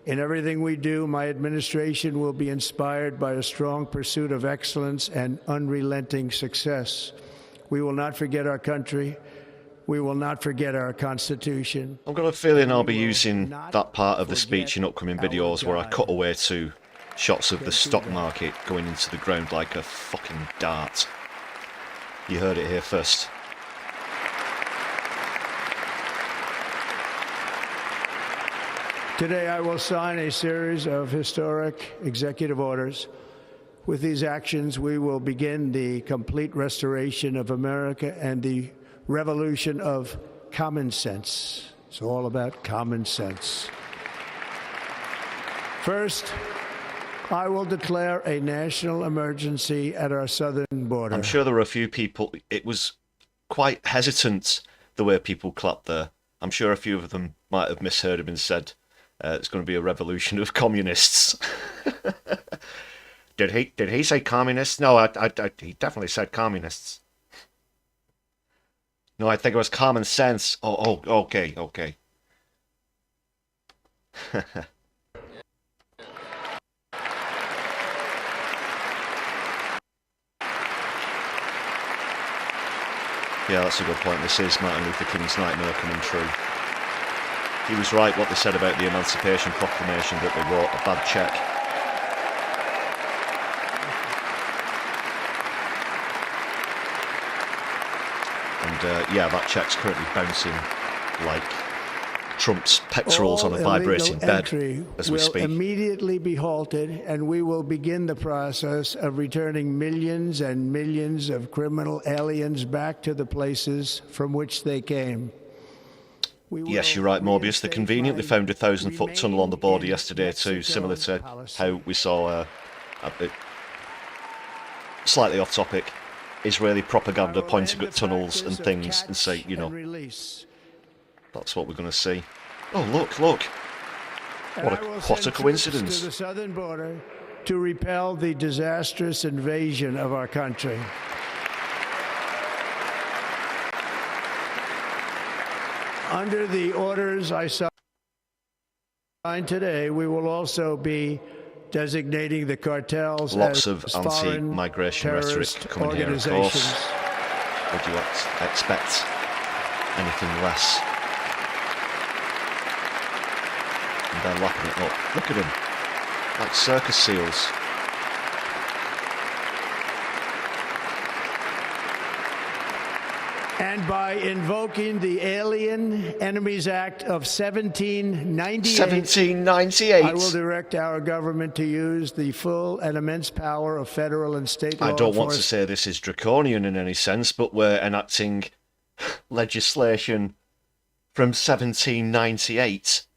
In everything we do, my administration will be inspired by a strong pursuit of excellence and unrelenting success. We will not forget our country. We will not forget our Constitution. I've got a feeling I'll be using that part of the speech in upcoming videos where I cut away to shots of the stock market going into the ground like a fucking dart. You heard it here first. Today I will sign a series of historic executive orders. With these actions, we will begin the complete restoration of America and the revolution of common sense. It's all about common sense. First, I will declare a national emergency at our southern border. I'm sure there were a few people, it was quite hesitant the way people clapped there. I'm sure a few of them might have misheard him and said it's going to be a revolution of communists. Did he say communists? No, he definitely said communists. No, I think it was common sense. Oh, okay. Yeah, that's a good point. This is Martin Luther King's nightmare coming true. He was right what they said about the Emancipation Proclamation, that they wrote a bad check. And yeah, that check's currently bouncing like Trump's pectorals on a vibrating bed as we speak. Will immediately be halted, and we will begin the process of returning millions and millions of criminal aliens back to the places from which they came. Yes, you're right, Morbius. They conveniently found a 1,000-foot tunnel on the border yesterday too, similar to how we saw a bit slightly off topic, Israeli propaganda pointing at tunnels and things and say, you know, that's what we're going to see. Oh, look. What a coincidence. To the southern border to repel the disastrous invasion of our country. Under the orders I signed today, we will also be designating the cartels lots as of anti-migration rhetoric coming here, of course. Would you expect anything less? And they're lapping it up. Look at them, like circus seals. And by invoking the Alien Enemies Act of 1798, I will direct our government to use the full and immense power of federal and state law I don't want to say this is draconian in any sense, but we're enacting legislation from 1798.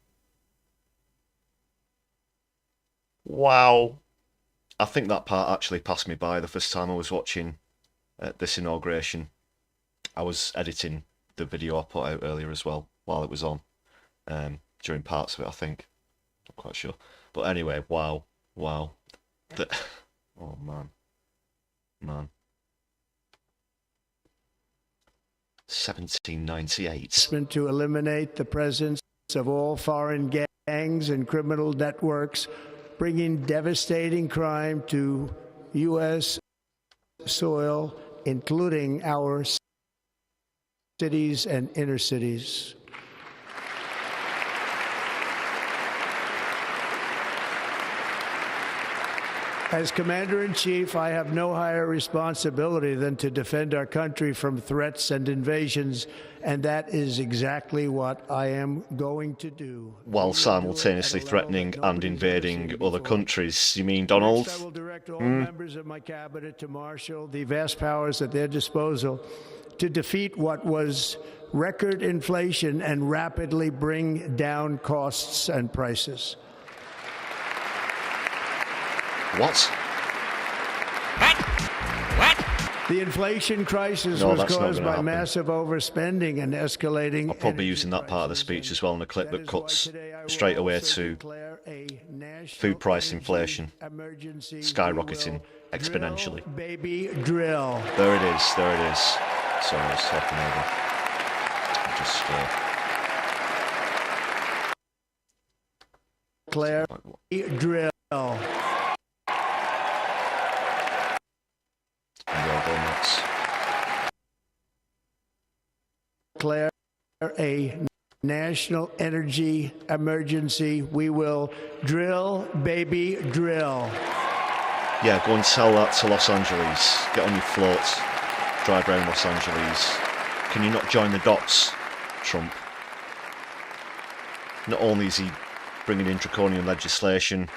Wow. I think that part actually passed me by the first time I was watching this inauguration. I was editing the video I put out earlier as well, while it was on, during parts of it, I think. Not quite sure. But anyway, wow. Oh, man. 1798. To eliminate the presence of all foreign gangs and criminal networks, bringing devastating crime to U.S. soil, including our cities and inner cities. As Commander-in-Chief, I have no higher responsibility than to defend our country from threats and invasions, and that is exactly what I am going to do. While simultaneously threatening and invading other countries. You mean, Donald? I will direct all members of my cabinet to marshal the vast powers at their disposal to defeat what was record inflation and rapidly bring down costs and prices. What? The inflation crisis was caused by massive overspending and escalating. I'll probably be using that part of the speech as well in a clip that cuts straight away to food price inflation skyrocketing exponentially. Baby drill. There it is, there it is. Sorry, I was talking over. Just Claire drill. Declare a national energy emergency. We will drill, baby, drill. Yeah, go and sell that to Los Angeles. Get on your float, drive around Los Angeles. Can you not join the dots, Trump? Not only is he bringing in draconian legislation,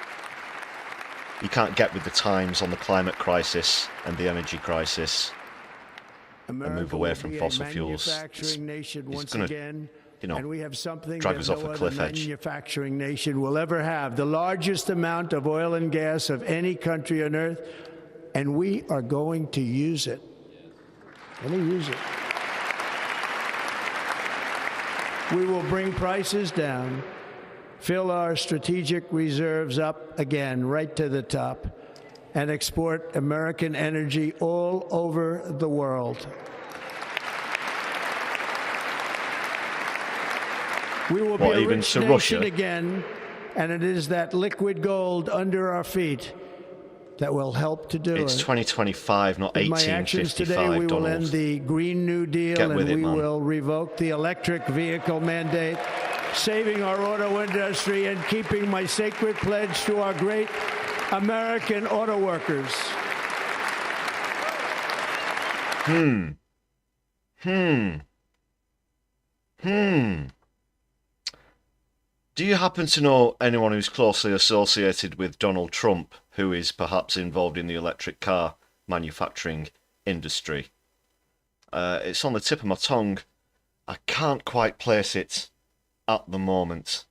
you can't get with the times on the climate crisis and the energy crisis. America and move away from fossil fuels. It's going to, you know, drag us off a cliff edge. Manufacturing nation will ever have the largest amount of oil and gas of any country on earth, and we are going to use it. We will bring prices down, fill our strategic reserves up again, right to the top, and export American energy all over the world. We will be a rich nation again, and it is that liquid gold under our feet that will help to do it. It's 2025, not 1855, With my actions today, we will end the Green New Deal, and we will revoke the electric vehicle mandate, saving our auto industry and keeping my sacred pledge to our great American auto workers. Do you happen to know anyone who's closely associated with Donald Trump who is perhaps involved in the electric car manufacturing industry? It's on the tip of my tongue. I can't quite place it at the moment.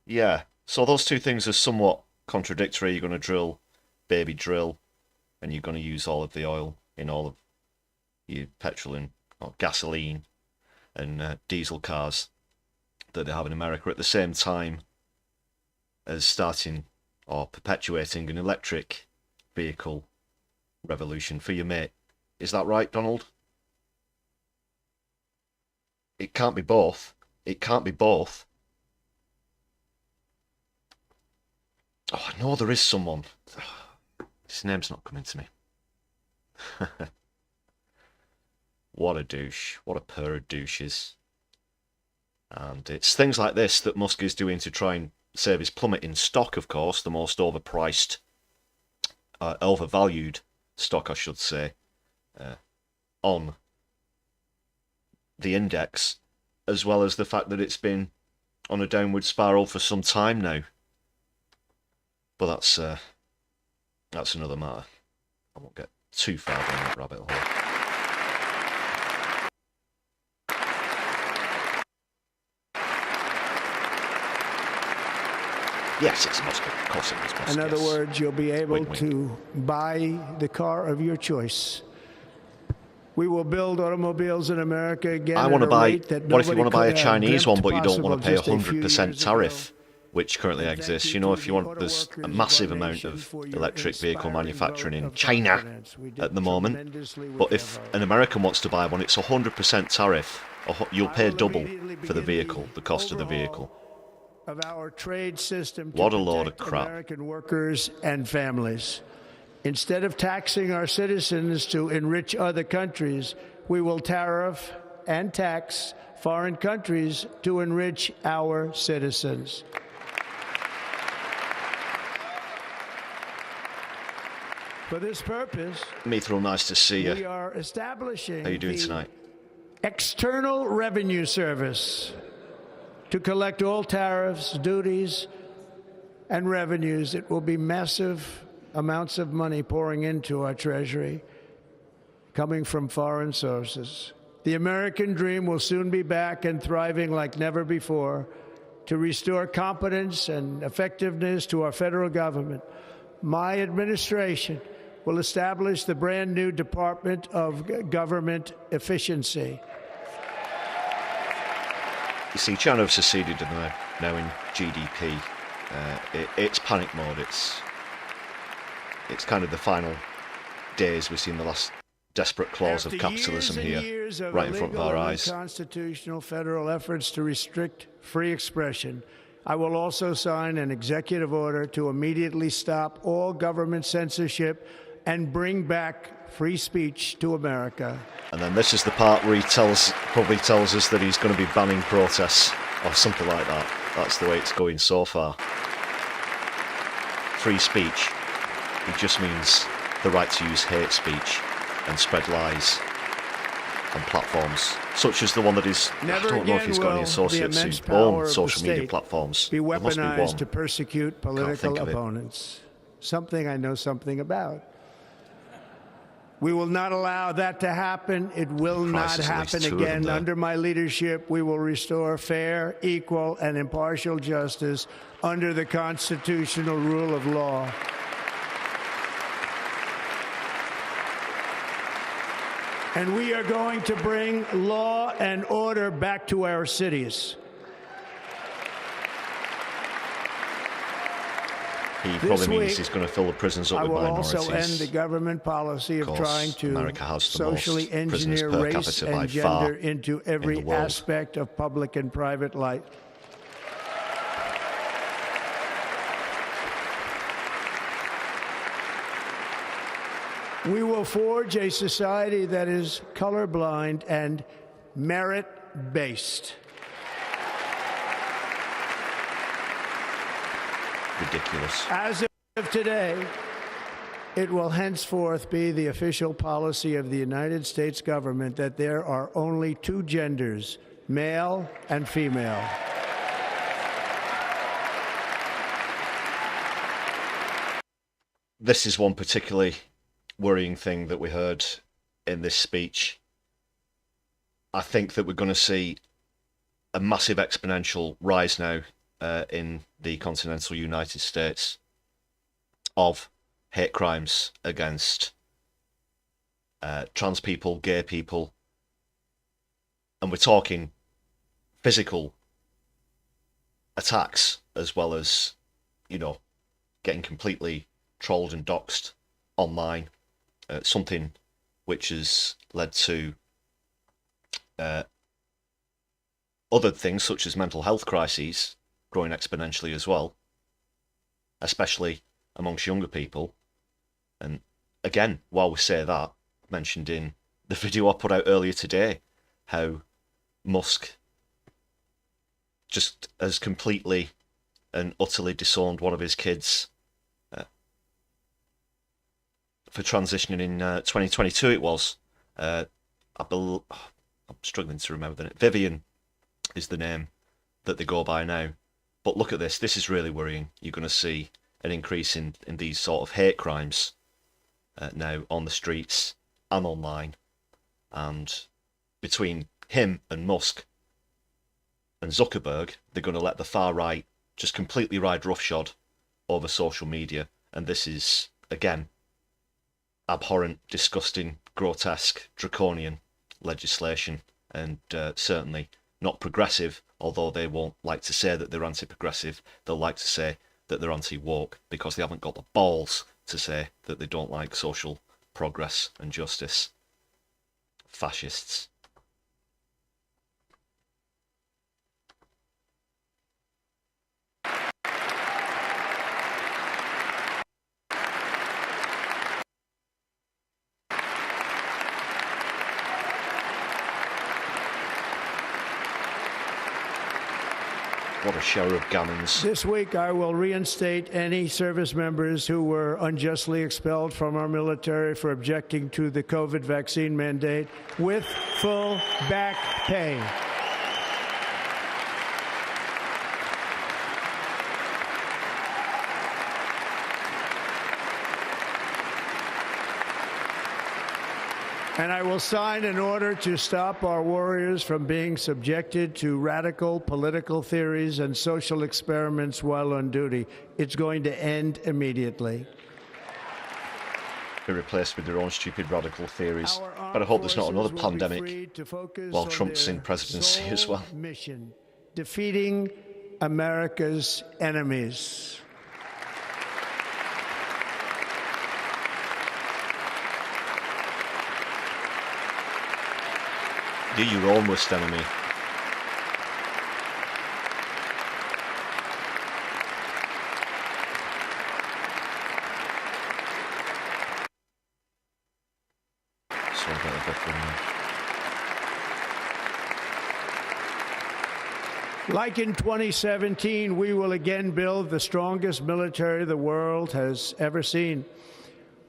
Yeah, so those two things are somewhat contradictory. You're going to drill, baby drill, and you're going to use all of the oil in all of your petrol and or gasoline and diesel cars that they have in America at the same time as starting or perpetuating an electric vehicle revolution for your mate. Is that right, Donald? It can't be both. It can't be both. Oh, I know there is someone. His name's not coming to me. What a douche. What a pair of douches. And it's things like this that Musk is doing to try and save his plummeting stock, of course, the most overpriced, overvalued stock, I should say, on the index, as well as the fact that it's been on a downward spiral for some time now. But that's another matter. I won't get too far down that rabbit hole. Yes, it's Musk. Of course it is Musk. In other words, you'll be able to buy the car of your choice. We will build automobiles in America again. I want to buy. What if you want to buy a Chinese one, but you don't want to pay 100% tariff, which currently exists? You know, if you want, there's a massive amount of electric vehicle manufacturing in China at the moment. But if an American wants to buy one, it's 100% tariff. You'll pay double for the vehicle, the cost of the vehicle. Of our trade system. What a load of crap. American workers and families. Instead of taxing our citizens to enrich other countries, we will tariff and tax foreign countries to enrich our citizens. For this purpose, Mithril, nice to see we you. are establishing How are you doing the tonight? External Revenue Service to collect all tariffs, duties, and revenues. It will be massive amounts of money pouring into our treasury, coming from foreign sources. The American dream will soon be back and thriving like never before to restore competence and effectiveness to our federal government. My administration will establish the brand new Department of Government Efficiency. You see, China have seceded now in GDP. It's panic mode. It's kind of the final days. We've seen the last desperate claws of capitalism here, right in front of our eyes. Unconstitutional federal efforts to restrict free expression. I will also sign an executive order to immediately stop all government censorship and bring back free speech to America. And then this is the part where he probably tells us that he's going to be banning protests or something like that. That's the way it's going so far. Free speech. It just means the right to use hate speech and spread lies on platforms such as the one that is, I don't know if he's got any associates who own social media platforms. Be There must be weaponized one. to persecute political think of it. opponents. Something I know something about. We will not allow that to happen. It will not Christ, there's at least happen 2 of them again. there. Under my leadership, we will restore fair, equal, and impartial justice under the constitutional rule of law. And we are going to bring law and order back to our cities. He probably means week, he's going to fill the prisons up I with will minorities. also end the government policy of course, trying to America has the most socially prisoners engineer per race capita by and far gender into in every the world. aspect of public and private life. We will forge a society that is colorblind and merit-based. Ridiculous. As of today, it will henceforth be the official policy of the United States government that there are only 2 genders, male and female. This is one particularly worrying thing that we heard in this speech. I think that we're going to see a massive exponential rise now in the continental United States of hate crimes against trans people, gay people, and we're talking physical attacks as well as, you know, getting completely trolled and doxed online. Something which has led to other things such as mental health crises growing exponentially as well, especially amongst younger people. And again, while we say that, mentioned in the video I put out earlier today, how Musk just has completely and utterly disowned one of his kids for transitioning in 2022 it was. I'm struggling to remember the name. Vivian is the name that they go by now. But look at this. This is really worrying. You're going to see an increase in these sort of hate crimes now on the streets and online. And between him and Musk and Zuckerberg, they're going to let the far right just completely ride roughshod over social media. And this is, again, abhorrent, disgusting, grotesque, draconian legislation, and certainly not progressive, although they won't like to say that they're anti-progressive. They'll like to say that they're anti-woke because they haven't got the balls to say that they don't like social progress and justice. Fascists. What a shower of gammons. This week, I will reinstate any service members who were unjustly expelled from our military for objecting to the COVID vaccine mandate with full back pay. And I will sign an order to stop our warriors from being subjected to radical political theories and social experiments while on duty. It's going to end immediately. Be replaced with their own stupid radical theories. But I hope there's not another pandemic while Trump's in presidency as well. Mission: defeating America's enemies. You're your own worst enemy. So I've got a bit Like in 2017, we will again build the strongest military the world has ever seen.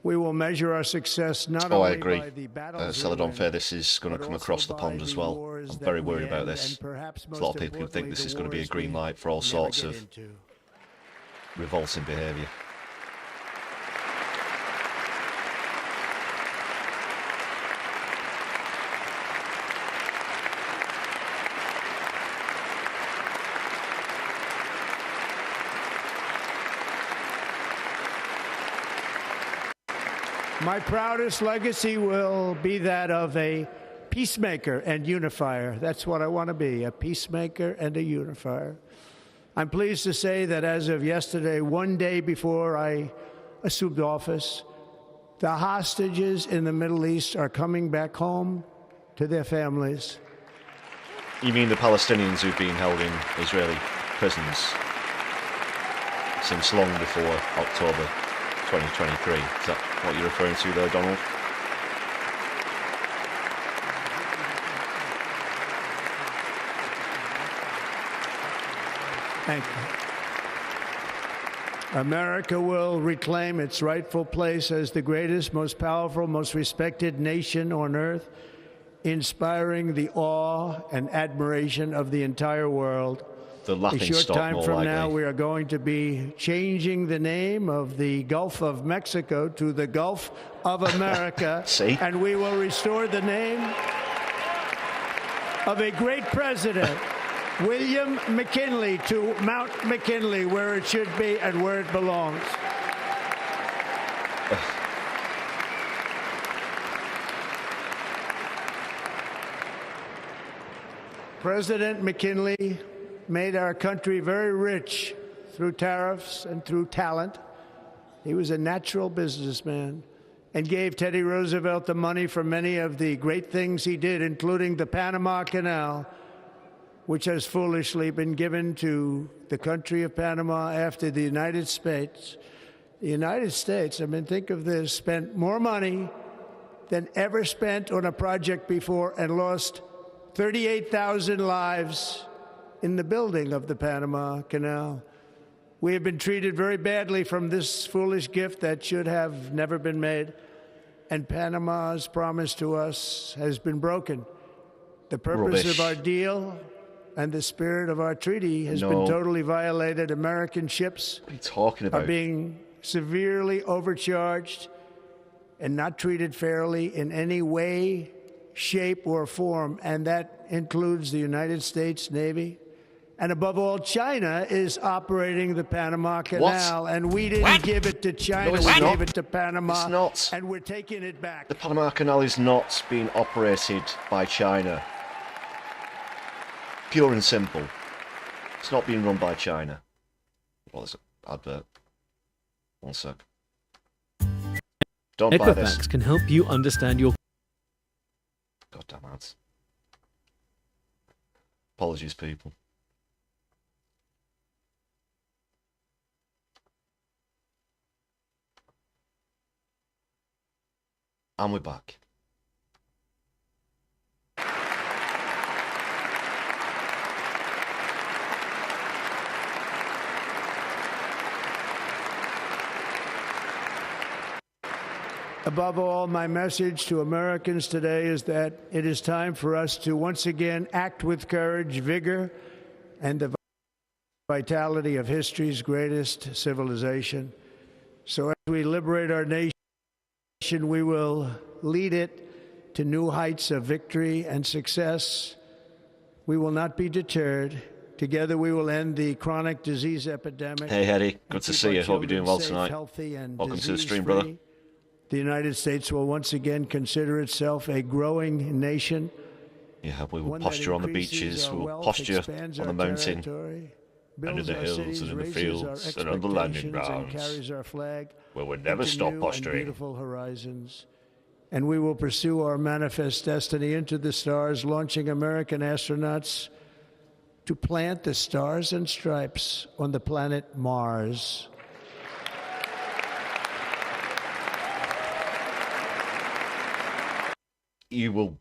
We will measure our success not I only agree. by the battles Celadon we Fair, win, this is going to but come also across the by pond the as well. wars I'm that very we worried about end, this. and perhaps There's a lot of most people who think this is going to be a importantly, the green wars light for all we sorts never of get into. revolting behaviour. My proudest legacy will be that of a peacemaker and unifier. That's what I want to be, a peacemaker and a unifier. I'm pleased to say that as of yesterday, one day before I assumed office, the hostages in the Middle East are coming back home to their families. You mean the Palestinians who've been held in Israeli prisons since long before October 2023? Is that what you're referring to there, Donald? Thank you. America will reclaim its rightful place as the greatest, most powerful, most respected nation on earth, inspiring the awe and admiration of the entire world. The laughing A short stock, time more from likely. now, we are going to be changing the name of the Gulf of Mexico to the Gulf of America. See? And we will restore the name of a great president, William McKinley, to Mount McKinley, where it should be and where it belongs. President McKinley made our country very rich through tariffs and through talent. He was a natural businessman and gave Teddy Roosevelt the money for many of the great things he did, including the Panama Canal, which has foolishly been given to the country of Panama after the United States. The United States, I mean, think of this, spent more money than ever spent on a project before and lost 38,000 lives in the building of the Panama Canal. We have been treated very badly from this foolish gift that should have never been made, and Panama's promise to us has been broken. The purpose Rubbish. of our deal and the spirit of our treaty has No. been totally violated. American ships What are you talking are about? being severely overcharged and not treated fairly in any way, shape, or form, and that includes the United States Navy. And above all, China is operating the Panama Canal, and we didn't give it to China, No, it's we not. gave it to Panama, It's not. and we're taking it back. The Panama Canal is not being operated by China. Pure and simple. It's not being run by China. Well, there's an advert. One sec. Don't buy this. Equifax can help you understand your Goddamn ads. Apologies, people. And we're back. Above all, my message to Americans today is that it is time for us to once again act with courage, vigor, and the vitality of history's greatest civilization. So as we liberate our nation, we will lead it to new heights of victory and success. We will not be deterred. Together we will end the chronic disease epidemic. Hey, Eddie. Good to see you. Hope you're doing well tonight. Welcome to the stream, brother. The United States will once again consider itself a growing nation. Yeah, we will posture on the beaches, we will posture on the mountain, and in the hills, and in the fields, and on the landing grounds, where we'll never stop posturing. Beautiful horizons. And we will pursue our manifest destiny into the stars, launching American astronauts to plant the stars and stripes on the planet Mars. You will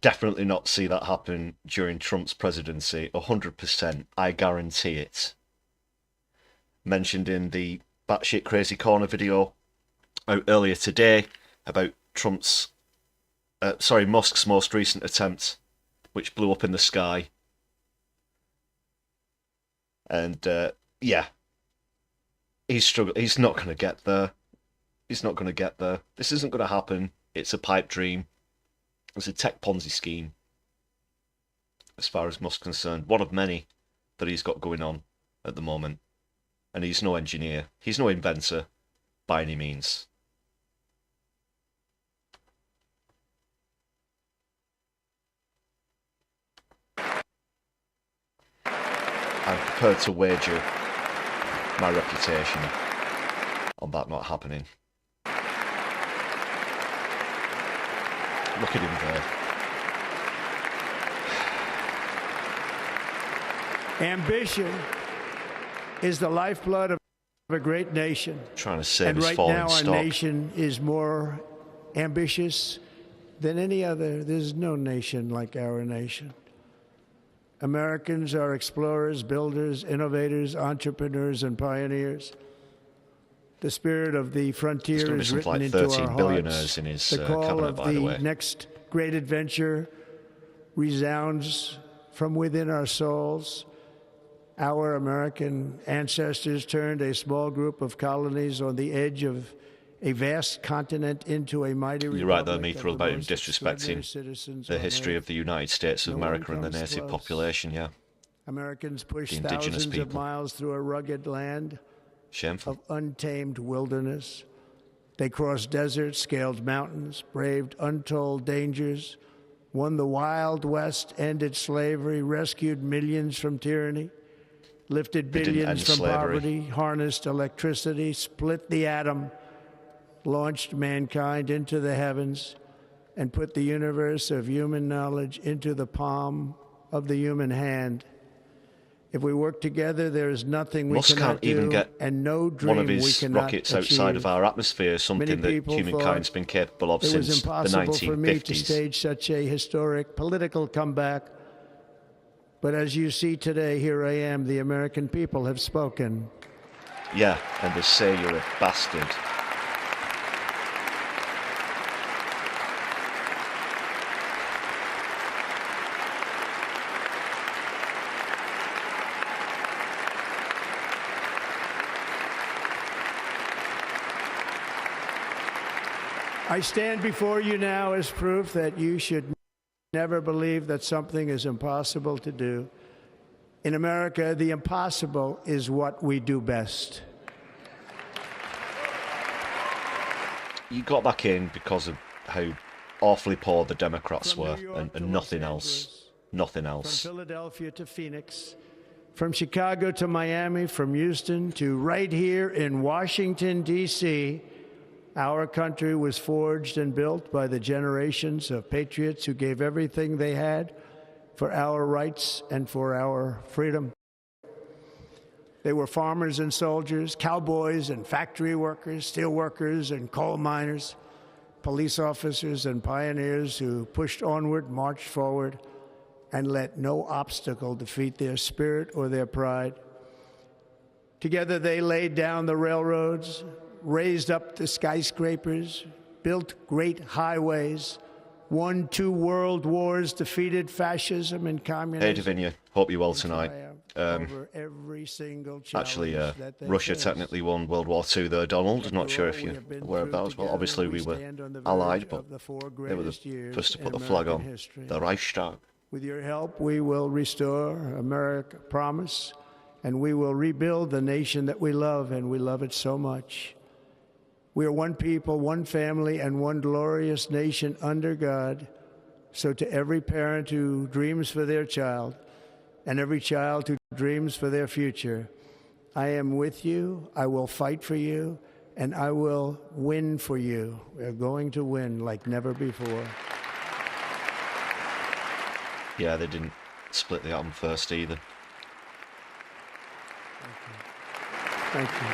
definitely not see that happen during Trump's presidency. 100%. I guarantee it. Mentioned in the batshit crazy corner video out earlier today about Musk's most recent attempt, which blew up in the sky. And yeah, he's not going to get there. He's not going to get there. This isn't going to happen. It's a pipe dream. It's a tech Ponzi scheme, as far as Musk's concerned. One of many that he's got going on at the moment. And he's no engineer. He's no inventor by any means. I'm prepared to wager my reputation on that not happening. Look at him there. Ambition is the lifeblood of a great nation. Trying to save his falling stock. And right now our nation is more ambitious than any other. There's no nation like our nation. Americans are explorers, builders, innovators, entrepreneurs, and pioneers. The spirit of the frontier is written into our hearts. In his, the call cabinet, of by the way. Next great adventure resounds from within our souls. Our American ancestors turned a small group of colonies on the edge of a vast continent into a mighty republic. You're right there, Mithril, about him disrespecting the history of the United States of America and the native population, yeah. Americans pushed the indigenous thousands of miles through a rugged land Shameful. Of untamed wilderness. They crossed deserts, scaled mountains, braved untold dangers, won the Wild West, ended slavery, rescued millions from tyranny, lifted billions from poverty, harnessed electricity, split the atom, launched mankind into the heavens, and put the universe of human knowledge into the palm of the human hand. If we work together, there is nothing we cannot do, even get and no dream one of his we cannot rockets achieve. outside of our atmosphere, something that humankind's been capable of since the 1950s. It was impossible for me to stage such a historic political comeback. But as you see today, here I am. The American people have spoken. Yeah, and they say you're a bastard. I stand before you now as proof that you should never believe that something is impossible to do. In America, the impossible is what we do best. You got back in because of how awfully poor the Democrats were, and nothing else. Nothing else. From Philadelphia to Phoenix, from Chicago to Miami, from Houston to right here in Washington, D.C., our country was forged and built by the generations of patriots who gave everything they had for our rights and for our freedom. They were farmers and soldiers, cowboys and factory workers, steel workers and coal miners, police officers and pioneers who pushed onward, marched forward, and let no obstacle defeat their spirit or their pride. Together they laid down the railroads, raised up the skyscrapers, built great highways, won 2 world wars, defeated fascism and communism. Hey, Davinia. Hope you're well tonight. Over every single Actually, challenge that they Russia face. technically won World War II there, Donald. Not sure if you're aware of that as well. Obviously, we were allied, but they were the first to put the flag on the Reichstag. With your help, we will restore America, promise, and we will rebuild the nation that we love, and we love it so much. We are one people, one family, and one glorious nation under God. So to every parent who dreams for their child, and every child who dreams for their future, I am with you, I will fight for you, and I will win for you. We're going to win like never before. Yeah, they didn't split the atom first either. Thank you.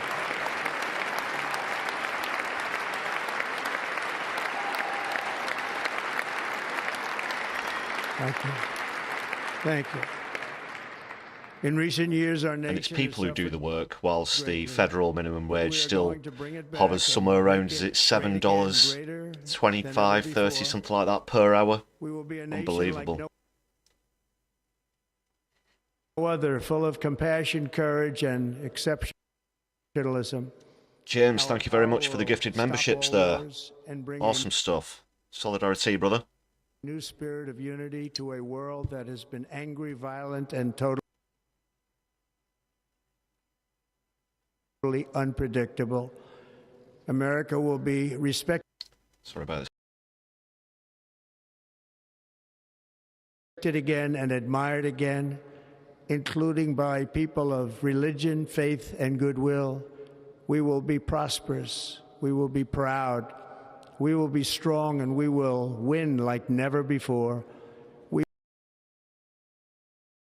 Thank you. Thank you. In recent years, our nation And it's people who do the work, whilst the greatly. federal minimum We are wage still going to bring it back hovers and somewhere around, make is it it $7, greater than 25, ever 30, before. something like that per hour? We will be a nation Unbelievable. like no other, full of compassion, courage, and exceptionalism. James, Our thank you very much power for the will gifted stop memberships all there. wars and bring Awesome stuff. Solidarity, brother. a new spirit of unity to a world that has been angry, violent, and totally unpredictable. America will be respected Sorry about this. again and admired again, including by people of religion, faith, and goodwill. We will be prosperous. We will be proud. We will be strong, and we will win like never before. We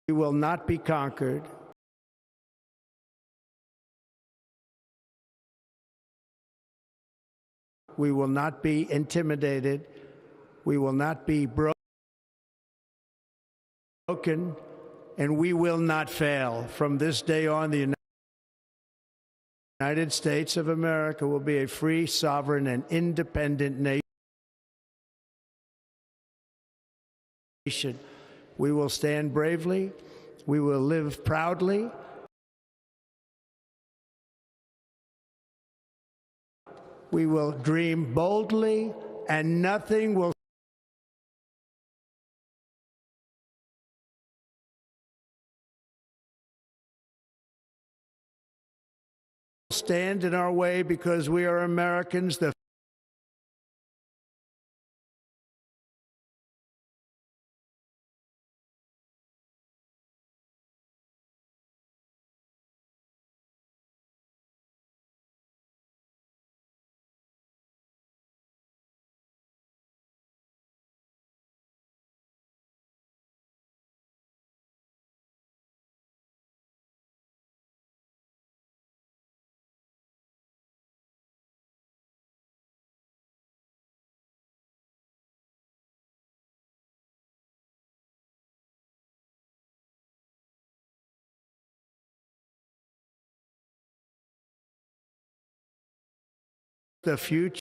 will not be conquered. We will not be intimidated. We will not be broken, and we will not fail. From this day on, the United States of America will be a free, sovereign, and independent nation. We will stand bravely. We will live proudly. We will dream boldly, and nothing will stand in our way, because we are Americans. The future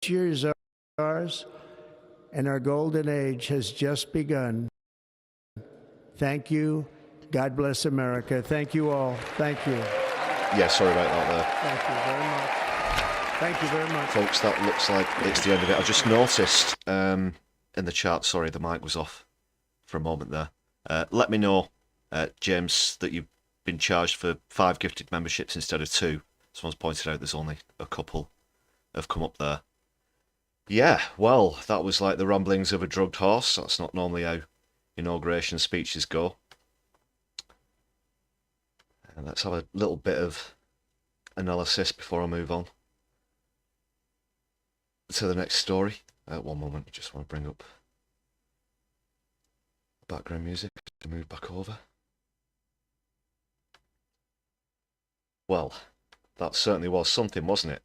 is ours, and our golden age has just begun. Thank you. God bless America. Thank you all. Thank you. Yeah, sorry about that there. Thank you very much. Thank you very much. Folks, that looks like it's the end of it. I just noticed in the chat, sorry, the mic was off for a moment there. Let me know, James, that you've been charged for 5 gifted memberships instead of 2. Someone's pointed out there's only a couple have come up there. Yeah, well, that was like the ramblings of a drugged horse. That's not normally how inauguration speeches go. And let's have a little bit of analysis before I move on to the next story. One moment, I just want to bring up background music to move back over. Well, that certainly was something, wasn't it?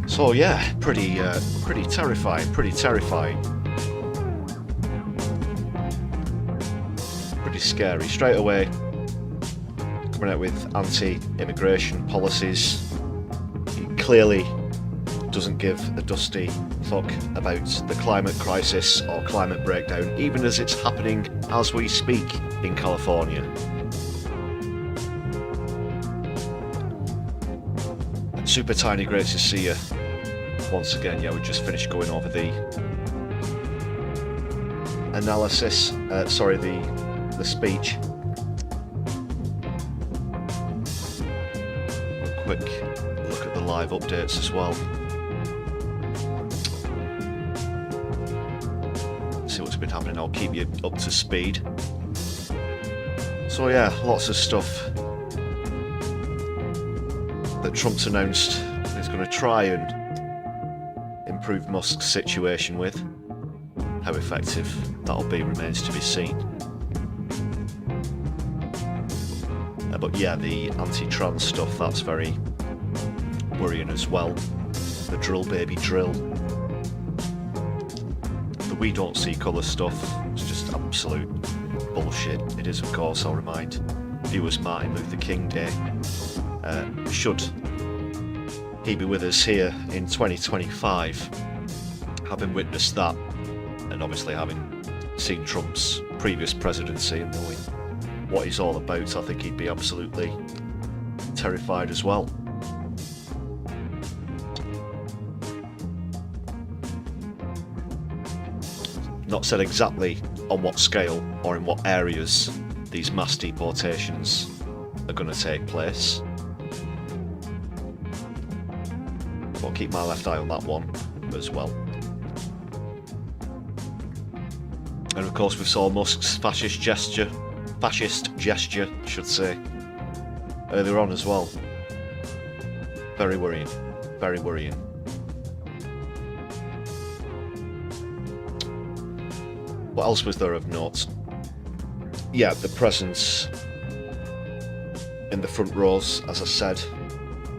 So yeah, pretty terrifying. scary. Straight away, coming out with anti-immigration policies. He clearly doesn't give a dusty fuck about the climate crisis or climate breakdown, even as it's happening as we speak in California. And Super Tiny, great to see you once again. Yeah, we just finished going over the analysis, the speech. A quick look at the live updates as well. See what's been happening. I'll keep you up to speed. So yeah, lots of stuff that Trump's announced he's going to try and improve Musk's situation with. How effective that'll be remains to be seen. But yeah, the anti-trans stuff, that's very worrying as well. The drill baby drill. The we don't see colour stuff, it's just absolute bullshit. It is, of course, I'll remind viewers, Martin Luther King Day. Should he be with us here in 2025, having witnessed that, and obviously having seen Trump's previous presidency and knowing what he's all about, I think he'd be absolutely terrified as well. Not said exactly on what scale or in what areas these mass deportations are going to take place. But I'll keep my left eye on that one as well. And of course we saw Musk's fascist gesture, I should say, earlier on as well. Very worrying, very worrying. What else was there of note? Yeah, the presence in the front rows, as I said,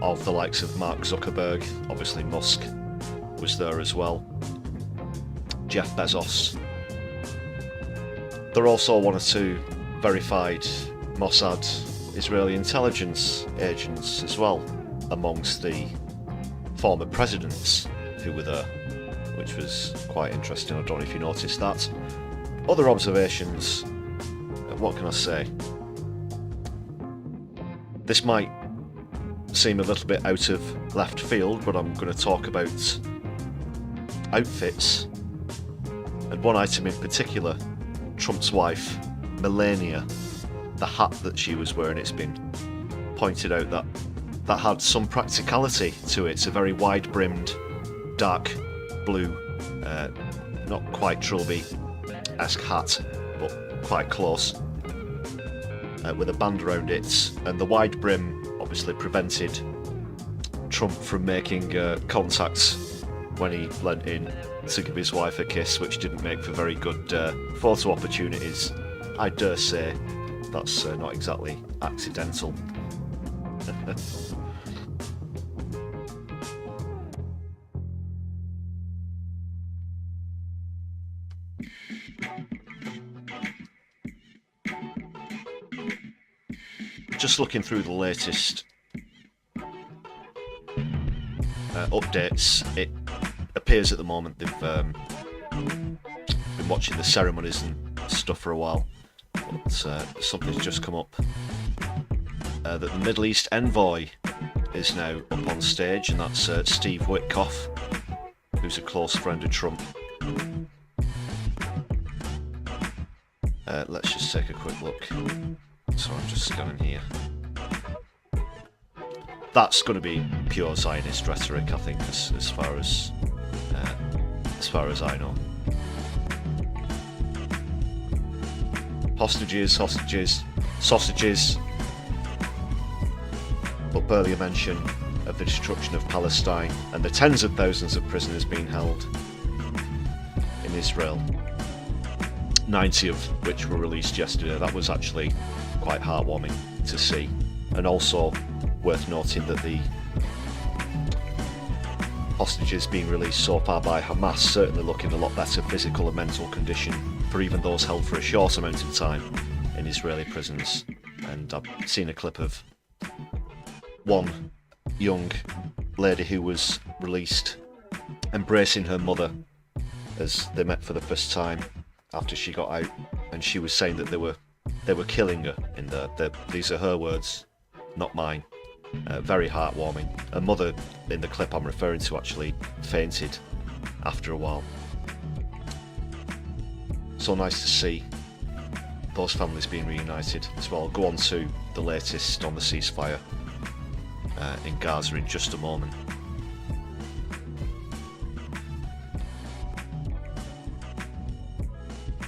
of the likes of Mark Zuckerberg. Obviously Musk was there as well. Jeff Bezos. There are also one or two verified Mossad Israeli intelligence agents as well amongst the former presidents who were there, which was quite interesting. I don't know if you noticed that. Other observations, what can I say? This might seem a little bit out of left field, but I'm going to talk about outfits, and one item in particular, Trump's wife, Melania, the hat that she was wearing. It's been pointed out that that had some practicality to it. It's a very wide-brimmed, dark blue, not quite Trilby-esque hat, but quite close, with a band around it, and the wide brim obviously prevented Trump from making contact when he leant in to give his wife a kiss, which didn't make for very good photo opportunities. I dare say that's not exactly accidental. Just looking through the latest updates, it appears at the moment they've been watching the ceremonies and stuff for a while, but something's just come up that the Middle East envoy is now up on stage, and that's Steve Witkoff, who's a close friend of Trump. Let's just take a quick look. So I'm just scanning here. That's going to be pure Zionist rhetoric, I think, as far as I know. Hostages, sausages, but barely a mention of the destruction of Palestine and the tens of thousands of prisoners being held in Israel. 90 of which were released yesterday. That was actually quite heartwarming to see, and also worth noting that the hostages being released so far by Hamas certainly look in a lot better physical and mental condition for even those held for a short amount of time in Israeli prisons, and I've seen a clip of one young lady who was released embracing her mother as they met for the first time after she got out, and she was saying that they were killing her in there. These are her words, not mine. Very heartwarming. Her mother in the clip I'm referring to actually fainted after a while. So nice to see those families being reunited as well. I'll go on to the latest on the ceasefire in Gaza in just a moment.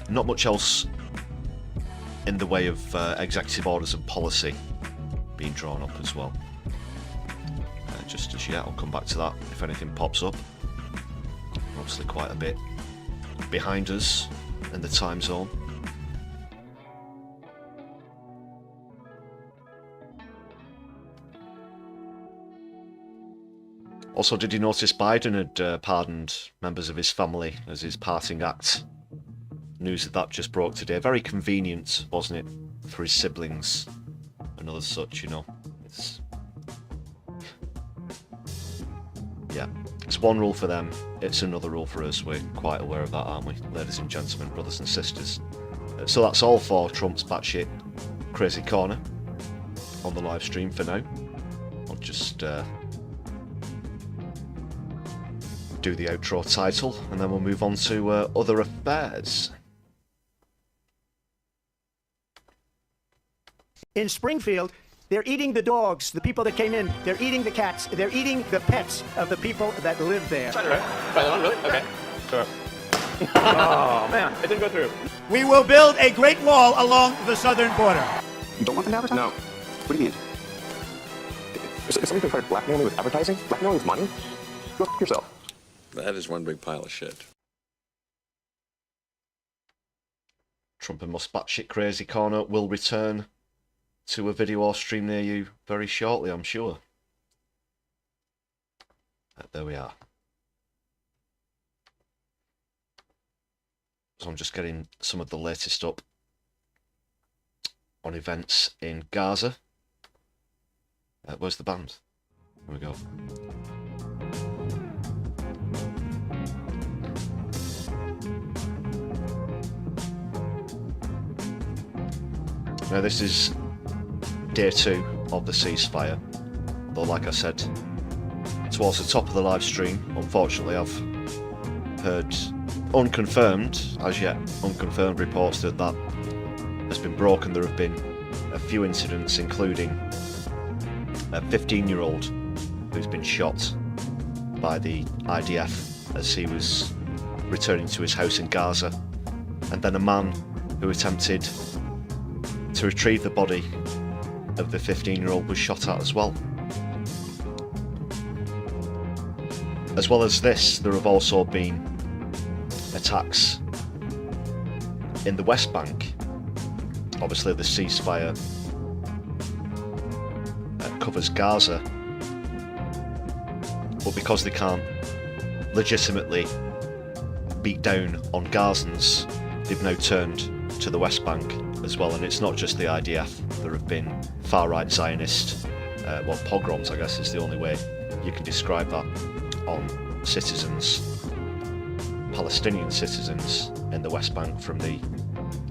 Not much else in the way of executive orders and policy being drawn up as well. Just as yet, I'll come back to that if anything pops up. Obviously quite a bit behind us in the time zone. Also, did you notice Biden had pardoned members of his family as his parting act? News that just broke today. Very convenient, wasn't it, for his siblings and others such, you know. Yeah, it's one rule for them, it's another rule for us. We're quite aware of that, aren't we, ladies and gentlemen, brothers and sisters? So that's all for Trump's batshit crazy corner on the live stream for now. I'll just do the outro title, and then we'll move on to other affairs. In Springfield, they're eating the dogs, the people that came in. They're eating the cats. They're eating the pets of the people that live there. Try that one, really? Okay. Sure. Oh, man, it didn't go through. We will build a great wall along the southern border. You don't want them to advertise? No. What do you mean? Is somebody going to try to blackmail me with advertising? Blackmail me with money? Go f*** yourself. That is one big pile of shit. Trump and Musk batshit crazy corner will return to a video or stream near you very shortly, I'm sure. There we are. So I'm just getting some of the latest up on events in Gaza. Where's the band? Here we go. Now this is day 2 of the ceasefire, though like I said towards the top of the live stream, unfortunately I've heard unconfirmed, as yet unconfirmed reports that has been broken. There have been a few incidents, including a 15-year-old who's been shot by the IDF as he was returning to his house in Gaza, and then a man who attempted to retrieve the body of the 15-year-old was shot at as well. As well as this, there have also been attacks in the West Bank. Obviously the ceasefire covers Gaza, but because they can't legitimately beat down on Gazans, they've now turned to the West Bank as well. And it's not just the IDF, there have been far-right Zionist, pogroms I guess is the only way you can describe that, on citizens, Palestinian citizens in the West Bank from the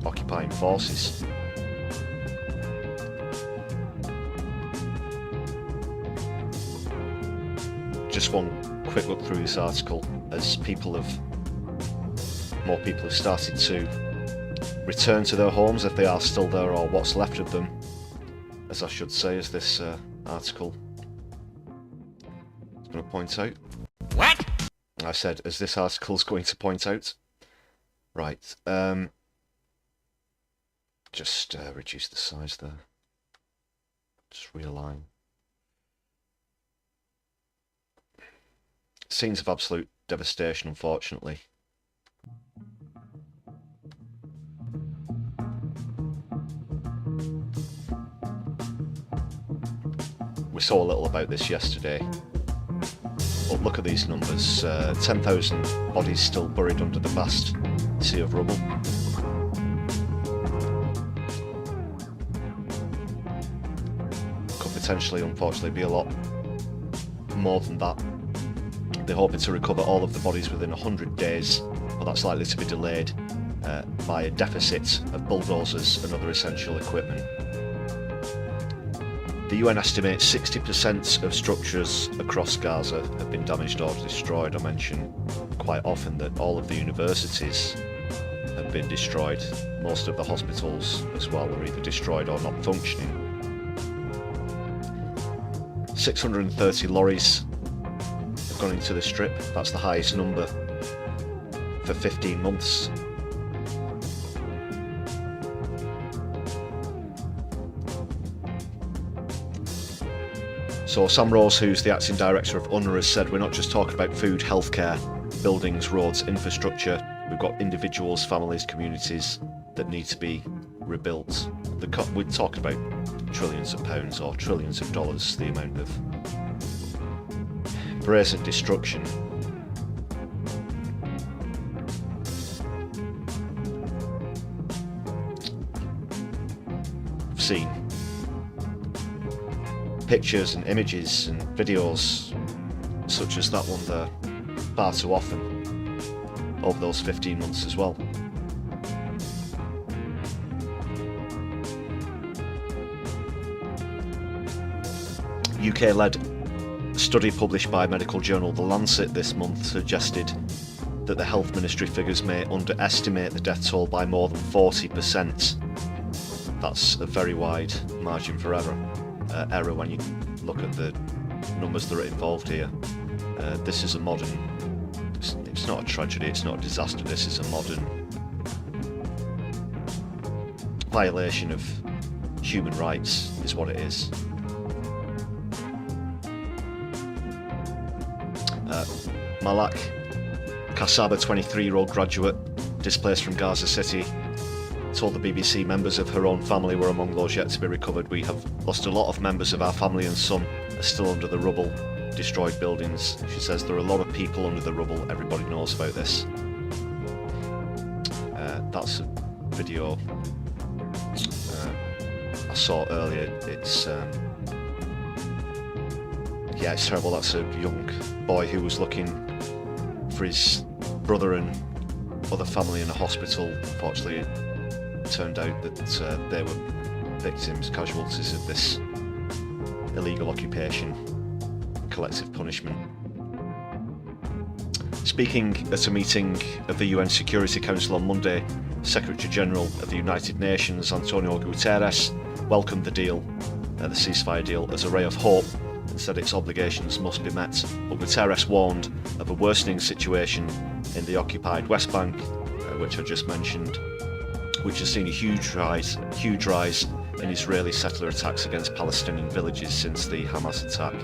occupying forces. Just one quick look through this article, as more people have started to return to their homes, if they are still there, or what's left of them, as I should say, as this article is going to point out. What? I said, as this article is going to point out. Right, just reduce the size there. Just realign. Scenes of absolute devastation, unfortunately. We saw a little about this yesterday, but look at these numbers. 10,000 bodies still buried under the vast sea of rubble. potentially, unfortunately, be a lot more than that. They're hoping to recover all of the bodies within 100 days, but that's likely to be delayed by a deficit of bulldozers and other essential equipment. The UN estimates 60% of structures across Gaza have been damaged or destroyed. I mention quite often that all of the universities have been destroyed. Most of the hospitals as well are either destroyed or not functioning. 630 lorries have gone into the strip. That's the highest number for 15 months. So Sam Rose, who's the acting director of UNRWA, has said we're not just talking about food, healthcare, buildings, roads, infrastructure. We've got individuals, families, communities that need to be rebuilt. We're talking about trillions of pounds or trillions of dollars, the amount of brazen destruction. I've seen pictures and images and videos such as that one there far too often over those 15 months as well. UK-led study published by medical journal The Lancet this month suggested that the health ministry figures may underestimate the death toll by more than 40%. That's a very wide margin for error when you look at the numbers that are involved here. This is a modern, it's not a tragedy, it's not a disaster, this is a modern violation of human rights is what it is. Malak Kasaba, 23-year-old graduate displaced from Gaza City, told the BBC members of her own family were among those yet to be recovered. We have lost a lot of members of our family and some are still under the rubble, destroyed buildings. She says there are a lot of people under the rubble, everybody knows about this. That's a video I saw earlier. It's yeah, it's terrible. That's a young boy who was looking for his brother and other family in a hospital. Unfortunately, it turned out that they were victims, casualties of this illegal occupation, collective punishment. Speaking at a meeting of the UN Security Council on Monday, Secretary General of the United Nations, Antonio Guterres, welcomed the deal, the ceasefire deal, as a ray of hope and said its obligations must be met. But Guterres warned of a worsening situation in the occupied West Bank, which I just mentioned, which has seen a huge rise in Israeli settler attacks against Palestinian villages since the Hamas attack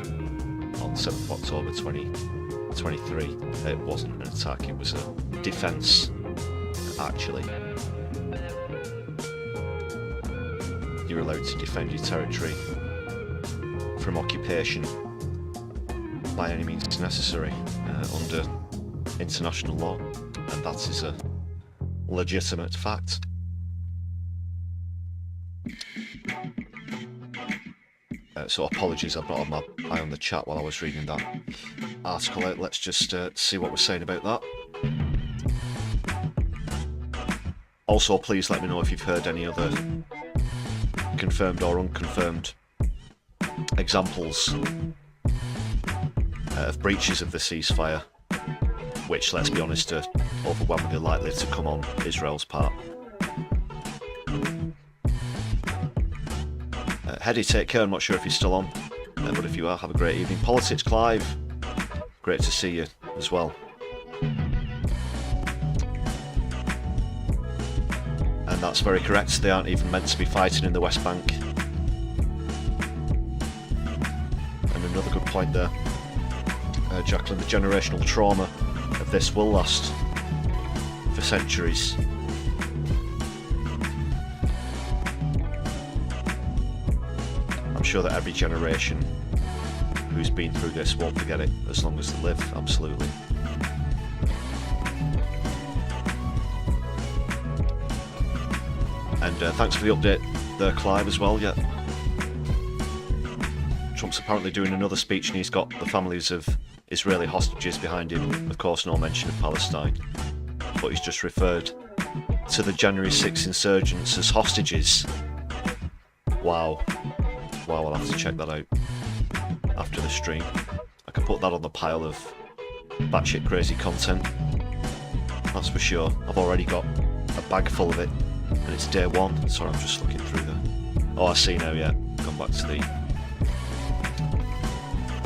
on 7th of October 2023. It wasn't an attack, it was a defence, actually. You're allowed to defend your territory from occupation by any means necessary under international law, and that is a legitimate fact. So apologies, I've not had my eye on the chat while I was reading that article out. Let's just see what we're saying about that. Also, please let me know if you've heard any other confirmed or unconfirmed examples of breaches of the ceasefire, which, let's be honest, are overwhelmingly likely to come on Israel's part. Hedy, take care. I'm not sure if you're still on, but if you are, have a great evening. Politics Clive, great to see you as well. And that's very correct, they aren't even meant to be fighting in the West Bank. And another good point there, Jacqueline, the generational trauma of this will last for centuries. I'm sure that every generation who's been through this won't forget it as long as they live, absolutely. And thanks for the update there, Clive, as well. Yeah, Trump's apparently doing another speech, and he's got the families of Israeli hostages behind him. Of course, no mention of Palestine, but he's just referred to the January 6th insurgents as hostages. Wow. Wow, I'll have to check that out after the stream. I can put that on the pile of batshit crazy content. That's for sure. I've already got a bag full of it, and it's day one. Sorry, I'm just looking through the... Oh, I see now, yeah. Gone back to the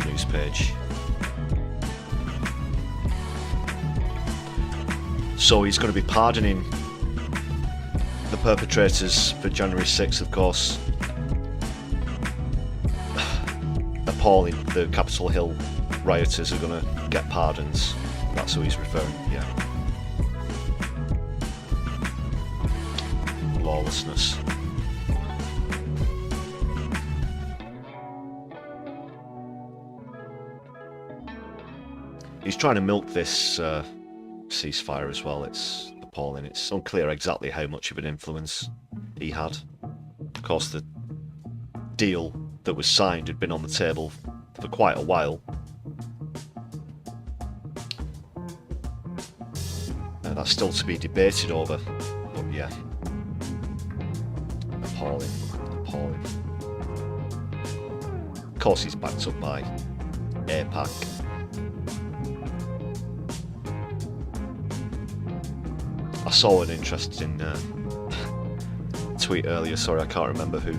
news page. So he's going to be pardoning the perpetrators for January 6th, of course. Appalling. The Capitol Hill rioters are going to get pardons. That's who he's referring to, yeah. Lawlessness. He's trying to milk this ceasefire as well. It's appalling. It's unclear exactly how much of an influence he had. Of course, the deal that was signed had been on the table for quite a while. That's still to be debated over, but yeah. Appalling. Appalling. Of course he's backed up by AIPAC. I saw an interesting tweet earlier, sorry I can't remember who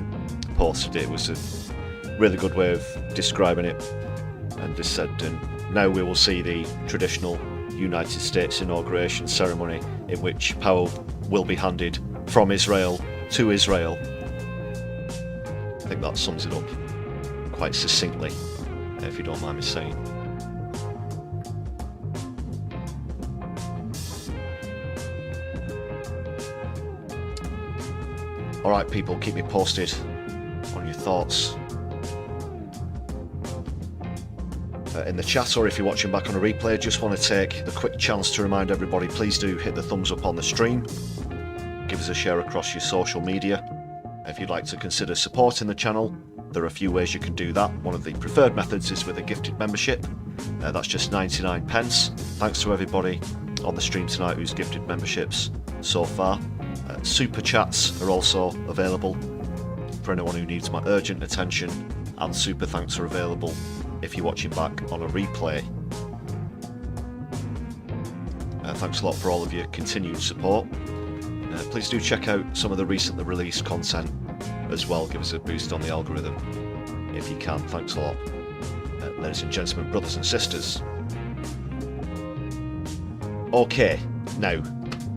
posted it. It was a really good way of describing it, and just said, now we will see the traditional United States inauguration ceremony in which power will be handed from Israel to Israel. I think that sums it up quite succinctly, if you don't mind me saying. Alright people, keep me posted on your thoughts in the chat, or if you're watching back on a replay. Just want to take the quick chance to remind everybody, please do hit the thumbs up on the stream, give us a share across your social media. If you'd like to consider supporting the channel, there are a few ways you can do that. One of the preferred methods is with a gifted membership. That's just 99 pence. Thanks to everybody on the stream tonight who's gifted memberships so far. Super chats are also available for anyone who needs my urgent attention, and super thanks are available if you're watching back on a replay. Thanks a lot for all of your continued support. Please do check out some of the recently released content as well. Give us a boost on the algorithm if you can. Thanks a lot. Ladies and gentlemen, brothers and sisters. Okay, now,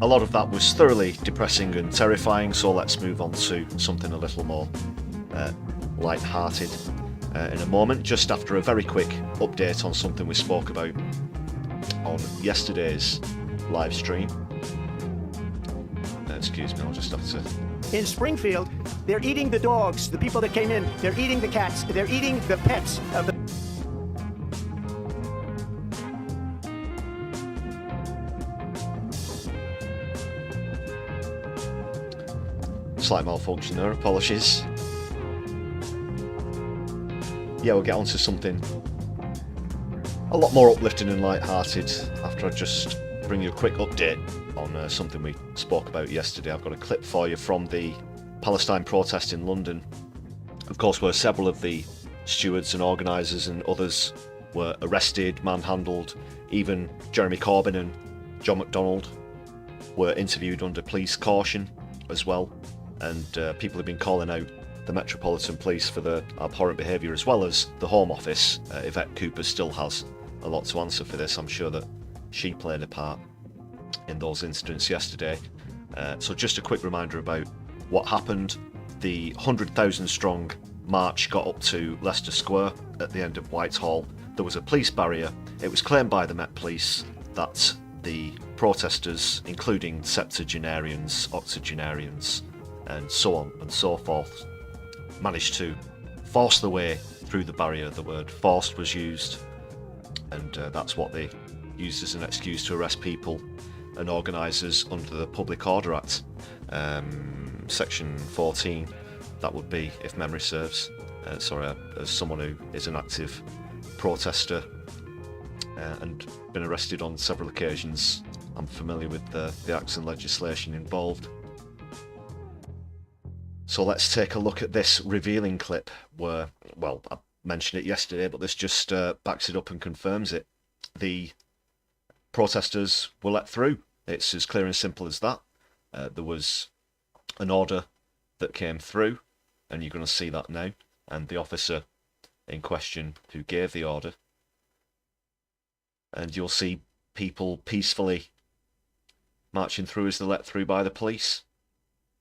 a lot of that was thoroughly depressing and terrifying, so let's move on to something a little more light-hearted in a moment, just after a very quick update on something we spoke about on yesterday's live stream. Excuse me, I'll just have to... In Springfield, they're eating the dogs, the people that came in. They're eating the cats. They're eating the pets of the... Slight malfunction there, apologies. Yeah, we'll get on to something a lot more uplifting and light-hearted after I just bring you a quick update on something we spoke about yesterday. I've got a clip for you from the Palestine protest in London, of course, where several of the stewards and organisers and others were arrested, manhandled. Even Jeremy Corbyn and John McDonnell were interviewed under police caution as well, and people have been calling out the Metropolitan Police for their abhorrent behaviour, as well as the Home Office. Yvette Cooper still has a lot to answer for this. I'm sure that she played a part in those incidents yesterday. So just a quick reminder about what happened. The 100,000 strong march got up to Leicester Square at the end of Whitehall. There was a police barrier. It was claimed by the Met Police that the protesters, including septuagenarians, octogenarians, and so on and so forth, managed to force their way through the barrier. The word forced was used, and that's what they used as an excuse to arrest people and organisers under the Public Order Act, section 14, that would be, if memory serves. as someone who is an active protester and been arrested on several occasions, I'm familiar with the acts and legislation involved. So let's take a look at this revealing clip where, well, I mentioned it yesterday, but this just backs it up and confirms it. The protesters were let through. It's as clear and simple as that. There was an order that came through, and you're going to see that now. And the officer in question who gave the order. And you'll see people peacefully marching through as they're let through by the police,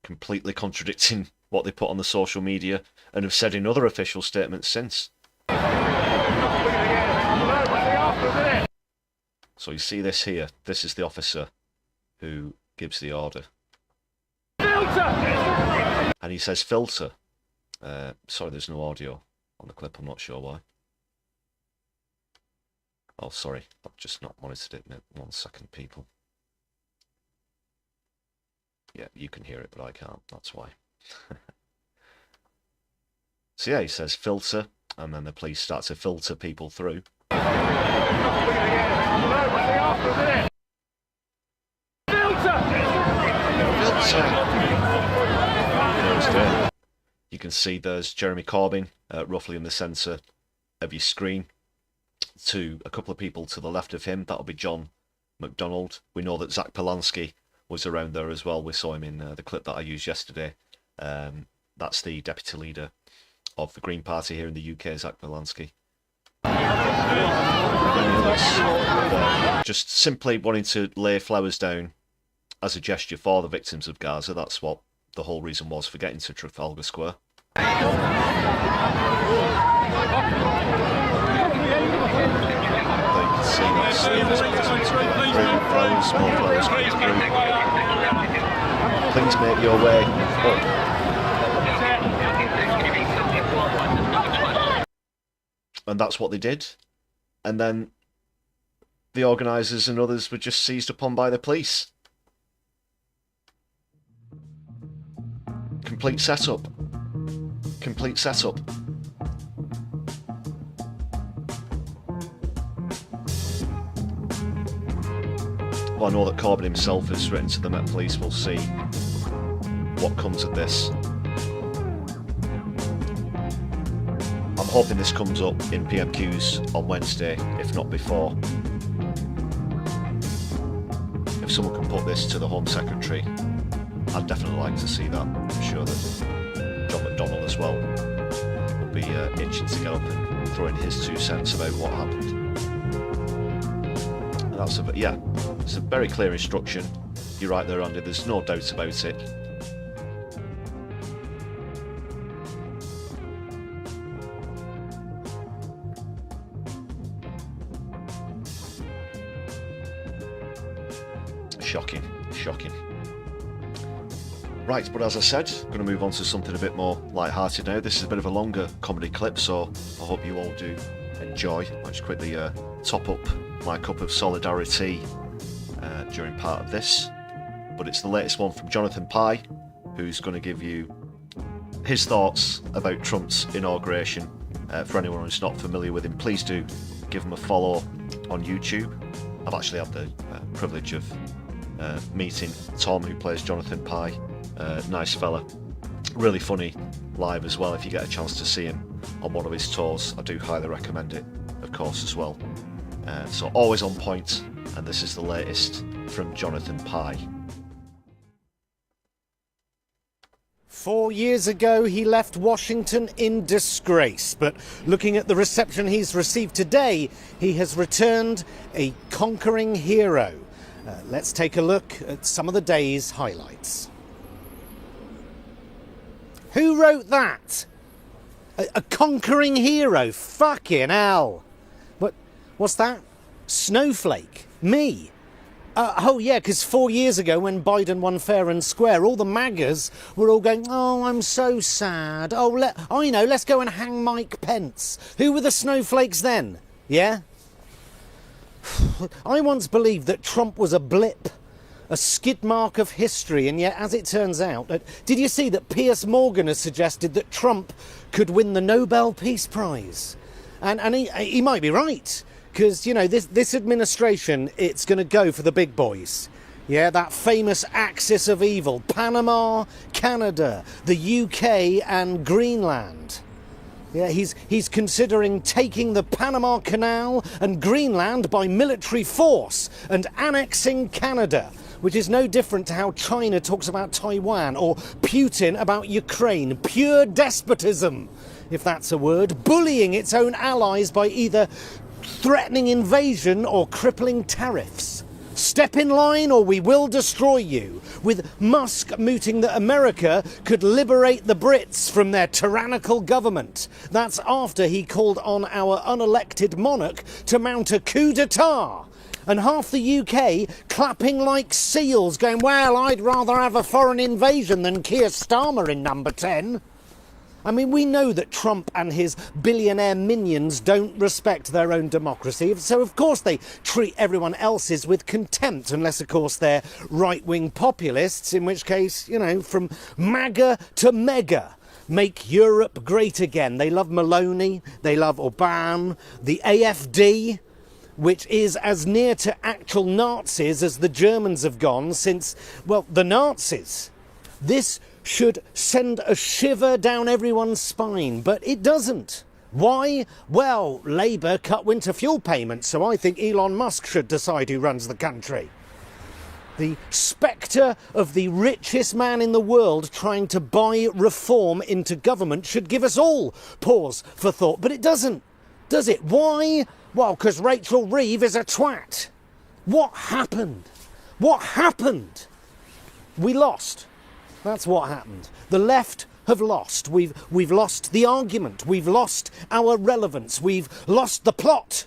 completely contradicting what they put on the social media and have said in other official statements since. So you see this here. This is the officer who gives the order. Filter! And he says filter. Sorry, there's no audio on the clip. I'm not sure why. Oh, sorry. I've just not monitored it. 1 second, people. Yeah, you can hear it, but I can't. That's why. So yeah, he says filter, and then the police start to filter people through. You can see there's Jeremy Corbyn roughly in the centre of your screen. To a couple of people to the left of him, that'll be John McDonnell. We know that Zach Polanski was around there as well. We saw him in the clip that I used yesterday. That's the deputy leader of the Green Party here in the UK, Zach Polanski. Just simply wanting to lay flowers down as a gesture for the victims of Gaza. That's what the whole reason was for getting to Trafalgar Square. Please make your way up. And that's what they did. And then the organisers and others were just seized upon by the police. Complete setup. Complete setup. Well, I know that Corbyn himself has written to the Met Police. We'll see what comes of this. I'm hoping this comes up in PMQs on Wednesday, if not before. If someone can put this to the Home Secretary, I'd definitely like to see that. I'm sure that John McDonnell as well will be itching to get up and throw in his 2 cents about what happened. And that's it's a very clear instruction. You're right there, Andy. There's no doubt about it. Shocking, shocking. Right, but as I said, I'm going to move on to something a bit more light-hearted now. This is a bit of a longer comedy clip, so I hope you all do enjoy. I'll just quickly top up my cup of Solidari-Tea during part of this. But it's the latest one from Jonathan Pye, who's going to give you his thoughts about Trump's inauguration. For anyone who's not familiar with him, please do give him a follow on YouTube. I've actually had the privilege of meeting Tom, who plays Jonathan Pye. Nice fella, really funny live as well. If you get a chance to see him on one of his tours, I do highly recommend it, of course, as well. So always on point, and this is the latest from Jonathan Pye. 4 years ago, he left Washington in disgrace, but looking at the reception he's received today, he has returned a conquering hero. Let's take a look at some of the day's highlights. Who wrote that? A conquering hero? Fucking hell. What's that? Snowflake? Me? Oh yeah, because 4 years ago when Biden won fair and square, all the MAGAs were all going, oh, I'm so sad. Oh, I know, let's go and hang Mike Pence. Who were the snowflakes then? Yeah? I once believed that Trump was a blip, a skid mark of history, and yet, as it turns out, did you see that Piers Morgan has suggested that Trump could win the Nobel Peace Prize? And he might be right, because, you know, this administration, it's going to go for the big boys. Yeah, that famous axis of evil, Panama, Canada, the UK and Greenland. Yeah, he's considering taking the Panama Canal and Greenland by military force and annexing Canada, which is no different to how China talks about Taiwan or Putin about Ukraine. Pure despotism, if that's a word, bullying its own allies by either threatening invasion or crippling tariffs. Step in line or we will destroy you, with Musk mooting that America could liberate the Brits from their tyrannical government. That's after he called on our unelected monarch to mount a coup d'etat. And half the UK clapping like seals, going, well, I'd rather have a foreign invasion than Keir Starmer in number 10. I mean, we know that Trump and his billionaire minions don't respect their own democracy, so of course they treat everyone else's with contempt, unless of course they're right-wing populists, in which case, you know, from MAGA to MEGA. Make Europe great again. They love Maloney, they love Orbán, the AfD, which is as near to actual Nazis as the Germans have gone since, well, the Nazis. This should send a shiver down everyone's spine, but it doesn't. Why? Well, Labour cut winter fuel payments, so I think Elon Musk should decide who runs the country. The spectre of the richest man in the world trying to buy reform into government should give us all pause for thought, but it doesn't, does it? Why? Well, because Rachel Reeve is a twat. What happened? What happened? We lost. That's what happened. The left have lost. We've lost the argument. We've lost our relevance. We've lost the plot.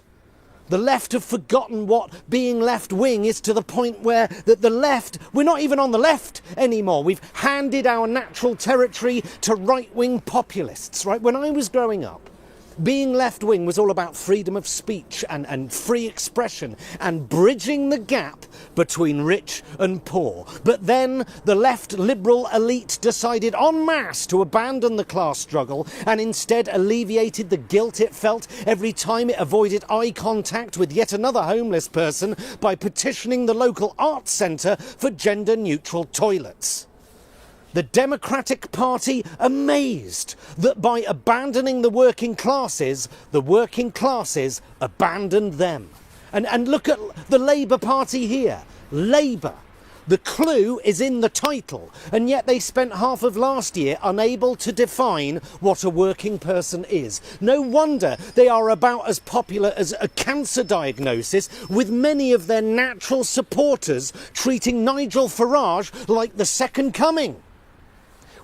The left have forgotten what being left-wing is, to the point where the left, we're not even on the left anymore. We've handed our natural territory to right-wing populists, right? When I was growing up, being left-wing was all about freedom of speech and free expression and bridging the gap between rich and poor. But then the left liberal elite decided en masse to abandon the class struggle and instead alleviated the guilt it felt every time it avoided eye contact with yet another homeless person by petitioning the local arts centre for gender-neutral toilets. The Democratic Party amazed that by abandoning the working classes abandoned them. And look at the Labour Party here. Labour. The clue is in the title, and yet they spent half of last year unable to define what a working person is. No wonder they are about as popular as a cancer diagnosis, with many of their natural supporters treating Nigel Farage like the second coming.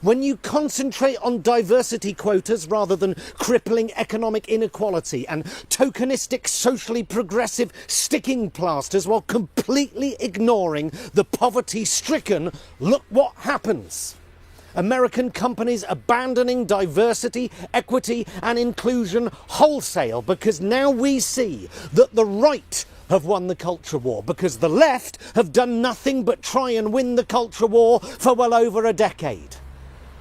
When you concentrate on diversity quotas rather than crippling economic inequality and tokenistic socially progressive sticking plasters while completely ignoring the poverty-stricken, look what happens. American companies abandoning diversity, equity and inclusion wholesale, because now we see that the right have won the culture war, because the left have done nothing but try and win the culture war for well over a decade.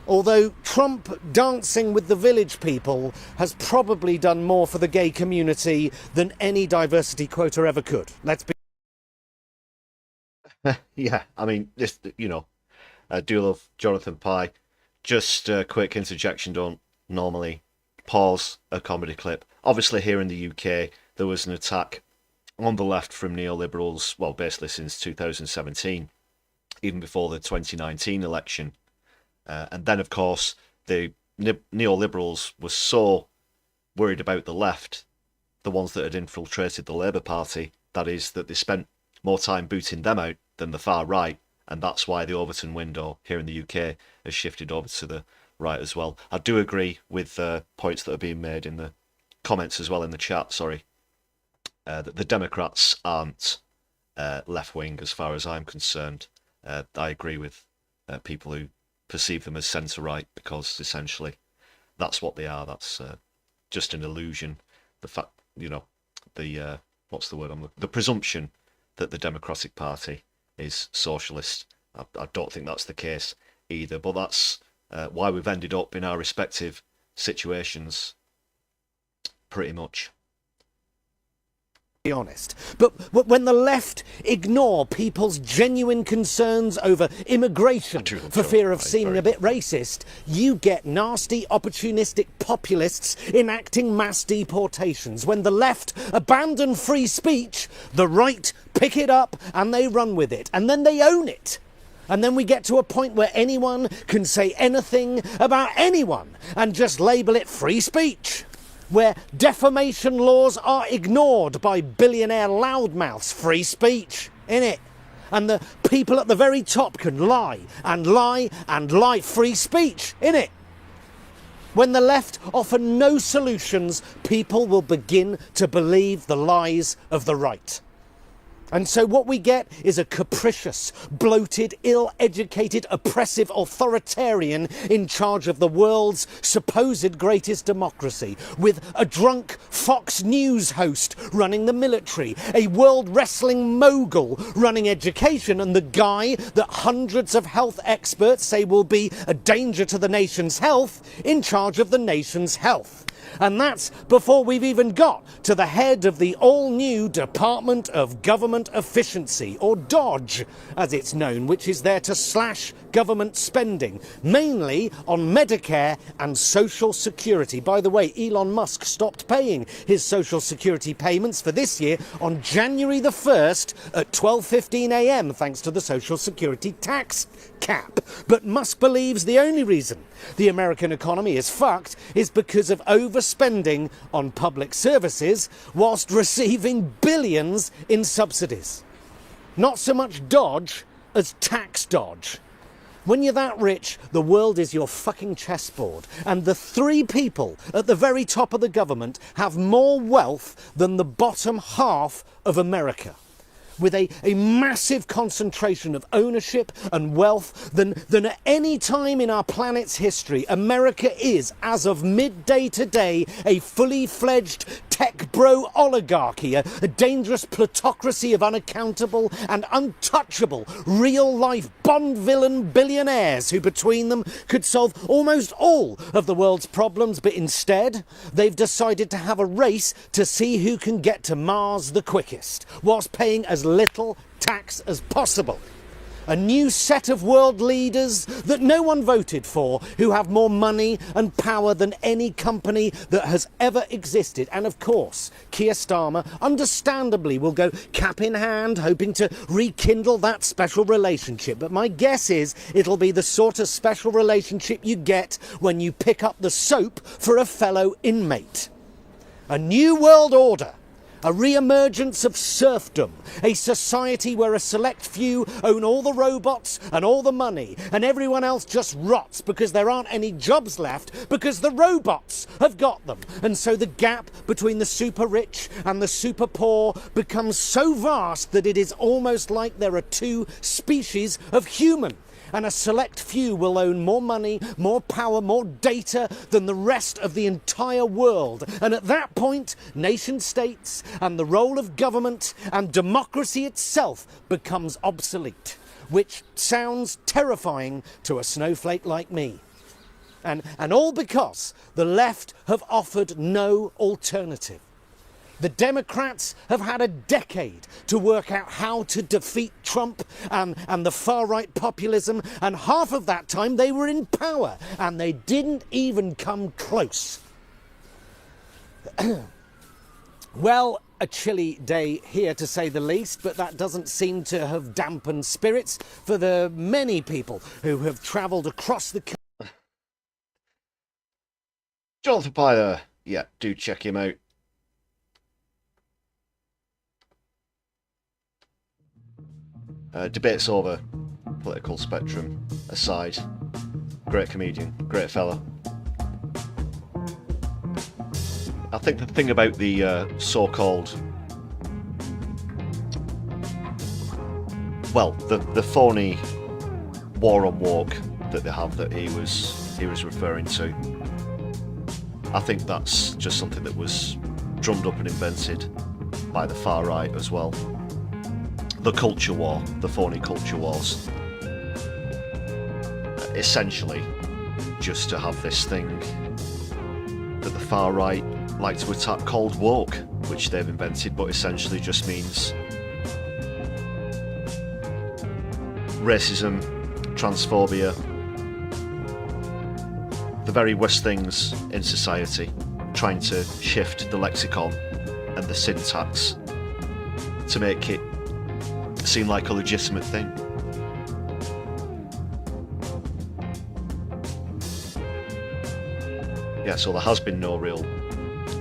Although Trump dancing with the village people has probably done more for the gay community than any diversity quota ever could. Let's be... Yeah, I mean, this, you know, I do love Jonathan Pye. Just a quick interjection, don't normally pause a comedy clip. Obviously here in the UK, there was an attack on the left from neoliberals, well, basically since 2017, even before the 2019 election. And then, of course, the neoliberals were so worried about the left, the ones that had infiltrated the Labour Party, that is, that they spent more time booting them out than the far right, and that's why the Overton window here in the UK has shifted over to the right as well. I do agree with points that are being made in the comments as well, in the chat, sorry, that the Democrats aren't left-wing as far as I'm concerned. I agree with people who perceive them as centre-right, because essentially that's what they are. That's just an illusion. The fact, you know, the what's the word? The presumption that the Democratic Party is socialist. I don't think that's the case either, but that's why we've ended up in our respective situations, pretty much. Be honest. But when the left ignore people's genuine concerns over immigration for fear of seeming a bit racist, you get nasty, opportunistic populists enacting mass deportations. When the left abandon free speech, the right pick it up and they run with it. And then they own it. And then we get to a point where anyone can say anything about anyone and just label it free speech, where defamation laws are ignored by billionaire loudmouths. Free speech, innit? And the people at the very top can lie and lie and lie. Free speech, innit? When the left offer no solutions, people will begin to believe the lies of the right. And so what we get is a capricious, bloated, ill-educated, oppressive authoritarian in charge of the world's supposed greatest democracy, with a drunk Fox News host running the military, a world wrestling mogul running education, and the guy that hundreds of health experts say will be a danger to the nation's health in charge of the nation's health. And that's before we've even got to the head of the all-new Department of Government Efficiency, or DOGE, as it's known, which is there to slash government spending, mainly on Medicare and Social Security. By the way, Elon Musk stopped paying his Social Security payments for this year on January the 1st at 12:15 a.m. thanks to the Social Security tax cap. But Musk believes the only reason the American economy is fucked is because of overspending on public services whilst receiving billions in subsidies. Not so much dodge as tax dodge. When you're that rich, the world is your fucking chessboard. And the three people at the very top of the government have more wealth than the bottom half of America, with a massive concentration of ownership and wealth than at any time in our planet's history. America is, as of midday today, a fully fledged tech bro oligarchy, a dangerous plutocracy of unaccountable and untouchable real-life Bond villain billionaires who between them could solve almost all of the world's problems, but instead they've decided to have a race to see who can get to Mars the quickest, whilst paying as little tax as possible. A new set of world leaders that no one voted for, who have more money and power than any company that has ever existed. And of course, Keir Starmer, understandably, will go cap in hand, hoping to rekindle that special relationship. But my guess is it'll be the sort of special relationship you get when you pick up the soap for a fellow inmate. A new world order. A re-emergence of serfdom, a society where a select few own all the robots and all the money, and everyone else just rots because there aren't any jobs left because the robots have got them. And so the gap between the super rich and the super poor becomes so vast that it is almost like there are two species of human. And a select few will own more money, more power, more data than the rest of the entire world. And at that point, nation-states and the role of government and democracy itself becomes obsolete, which sounds terrifying to a snowflake like me. And all because the left have offered no alternative. The Democrats have had a decade to work out how to defeat Trump and the far-right populism, and half of that time they were in power, and they didn't even come close. Well, a chilly day here to say the least, but that doesn't seem to have dampened spirits for the many people who have travelled across the country. Jonathan Pye, yeah, do check him out. Debates over political spectrum aside, great comedian, great fella. I think the thing about the so-called, well, the phony war on woke that they have that he was referring to, I think that's just something that was drummed up and invented by the far right as well. the culture war, the phony culture wars. Essentially, just to have this thing that the far right like to attack called woke, which they've invented, but essentially just means racism, transphobia, the very worst things in society, trying to shift the lexicon and the syntax to make it seem like a legitimate thing. Yeah, so there has been no real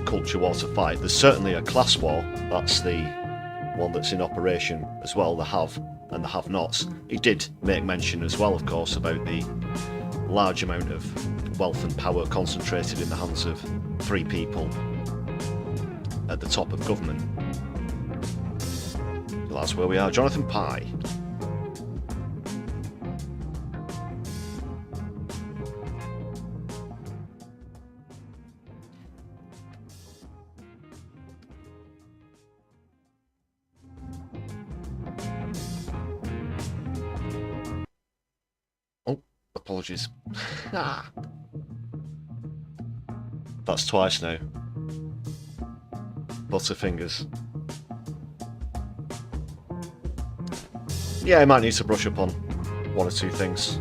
culture war to fight. There's certainly a class war. That's the one that's in operation as well, the have and the have-nots. He did make mention as well, of course, about the large amount of wealth and power concentrated in the hands of 3 people at the top of government. Well, that's where we are. Jonathan Pye. Apologies. That's twice now. Butterfingers. Yeah, I might need to brush up on 1 or 2 things.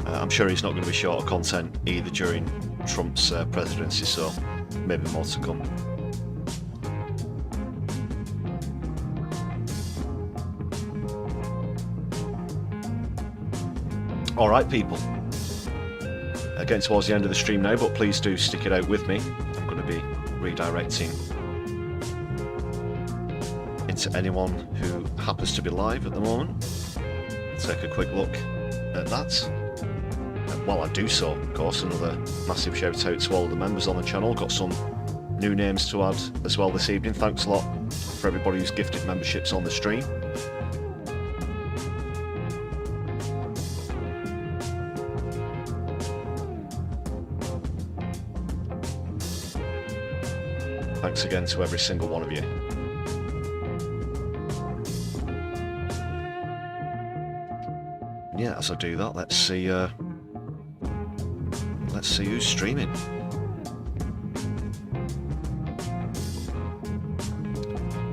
I'm sure he's not going to be short of content either during Trump's presidency, so maybe more to come. Alright people, getting towards the end of the stream now, but please do stick it out with me. I'm going to be redirecting into anyone who happens to be live at the moment. Take a quick look at that. While I do so, of course, another massive shout out to all the members on the channel. Got some new names to add as well this evening. Thanks a lot for everybody who's gifted memberships on the stream. Thanks again to every single one of you. Yeah, as I do that, let's see who's streaming.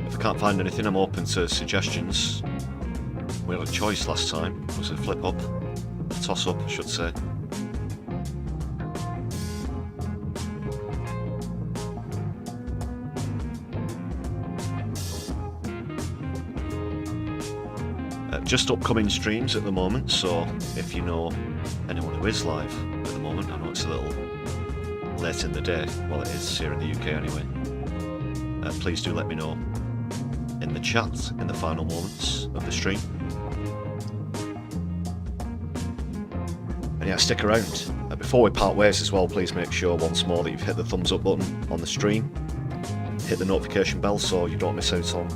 If I can't find anything, I'm open to suggestions. We had a choice last time. It was a flip up, a toss up, I should say. Just upcoming streams at the moment, so if you know anyone who is live at the moment, I know it's a little late in the day, well it is here in the UK anyway, please do let me know in the chat in the final moments of the stream. And yeah, stick around. Before we part ways as well, please make sure once more that you've hit the thumbs up button on the stream, hit the notification bell so you don't miss out on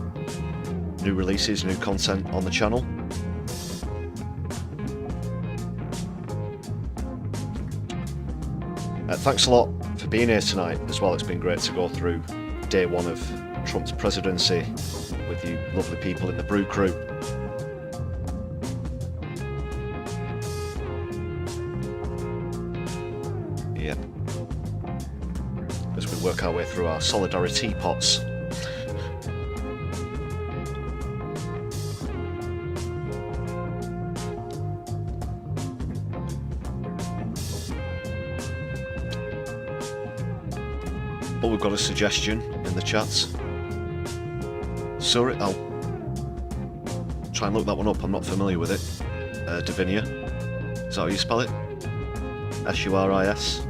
new releases, new content on the channel. Thanks a lot for being here tonight as well. It's been great to go through day 1 of Trump's presidency with you lovely people in the Brew crew. Yeah. As we work our way through our Solidari-Tea pots. But we've got a suggestion in the chats. Sorry, I'll try and look that one up. I'm not familiar with it. Divinia. Is that how you spell it? S-U-R-I-S.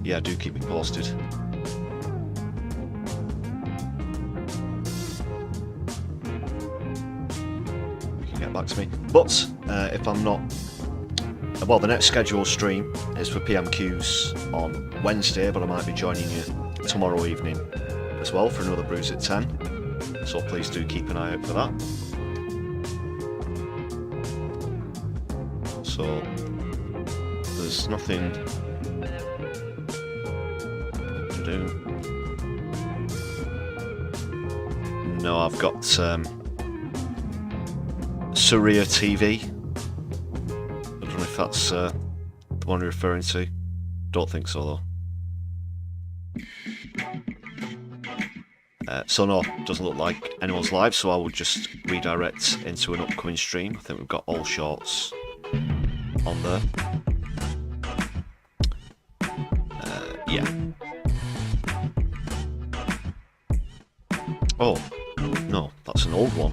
Yeah, do keep me posted. Back to me. But if I'm not, well, the next scheduled stream is for PMQs on Wednesday, but I might be joining you tomorrow evening as well for another Brews at 10. So please do keep an eye out for that. so there's nothing to do. No, I've got Surya TV. I don't know if that's the one you're referring to. Don't think so though. So no, doesn't look like anyone's live, so I will just redirect into an upcoming stream. I think we've got all shorts on there. Yeah. Oh, no, that's an old one.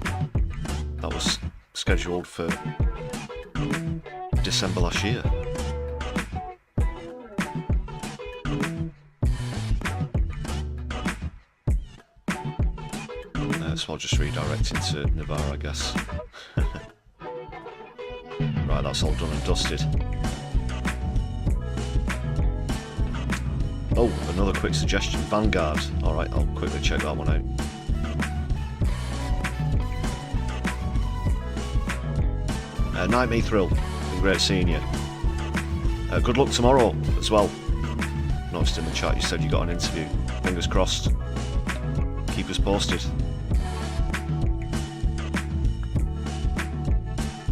That was scheduled for December last year. So I'll just redirect into Navarre, I guess. Right, that's all done and dusted. Oh, another quick suggestion. Vanguard. Alright, I'll quickly check that one out. Night Me Thrill. Been great seeing you. Good luck tomorrow as well. Noticed in the chat you said you got an interview. Fingers crossed. Keep us posted.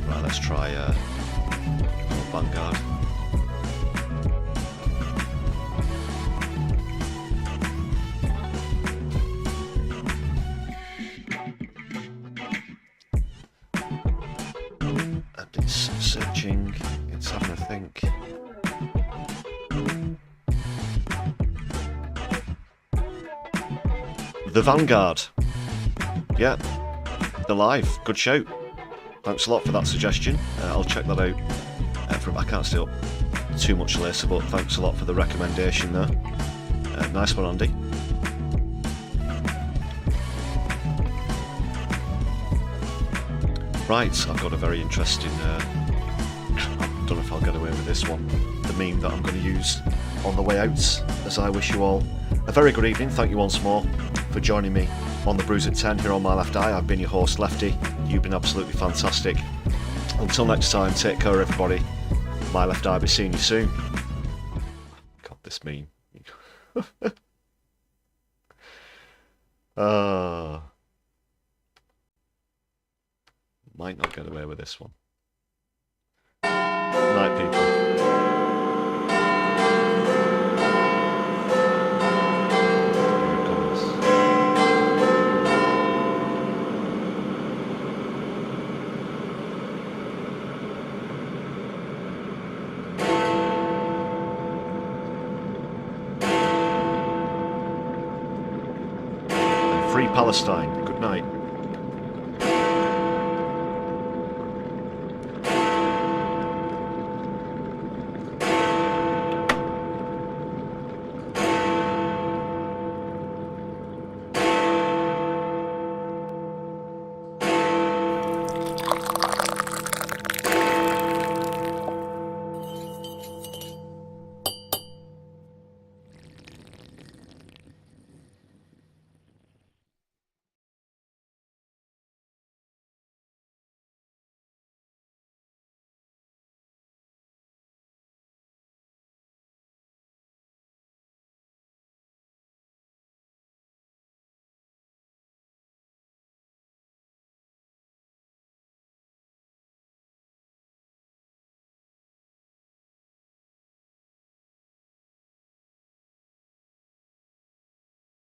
Right, let's try Vanguard. And it's searching, it's having a think. The Vanguard. Yeah, they're live. Good shout. Thanks a lot for that suggestion. I'll check that out. I can't stay up too much later, but thanks a lot for the recommendation there. Nice one, Andy. Right, I've got a very interesting... I don't know if I'll get away with this one. The meme that I'm going to use on the way out, as I wish you all a very good evening. Thank you once more for joining me on the Brews at 10 here on My Left Eye. I've been your host, Lefty. You've been absolutely fantastic. Until next time, take care, everybody. My Left Eye, be seeing you soon. God, this meme. Might not get away with this one. Night, people. Free Palestine. Good night.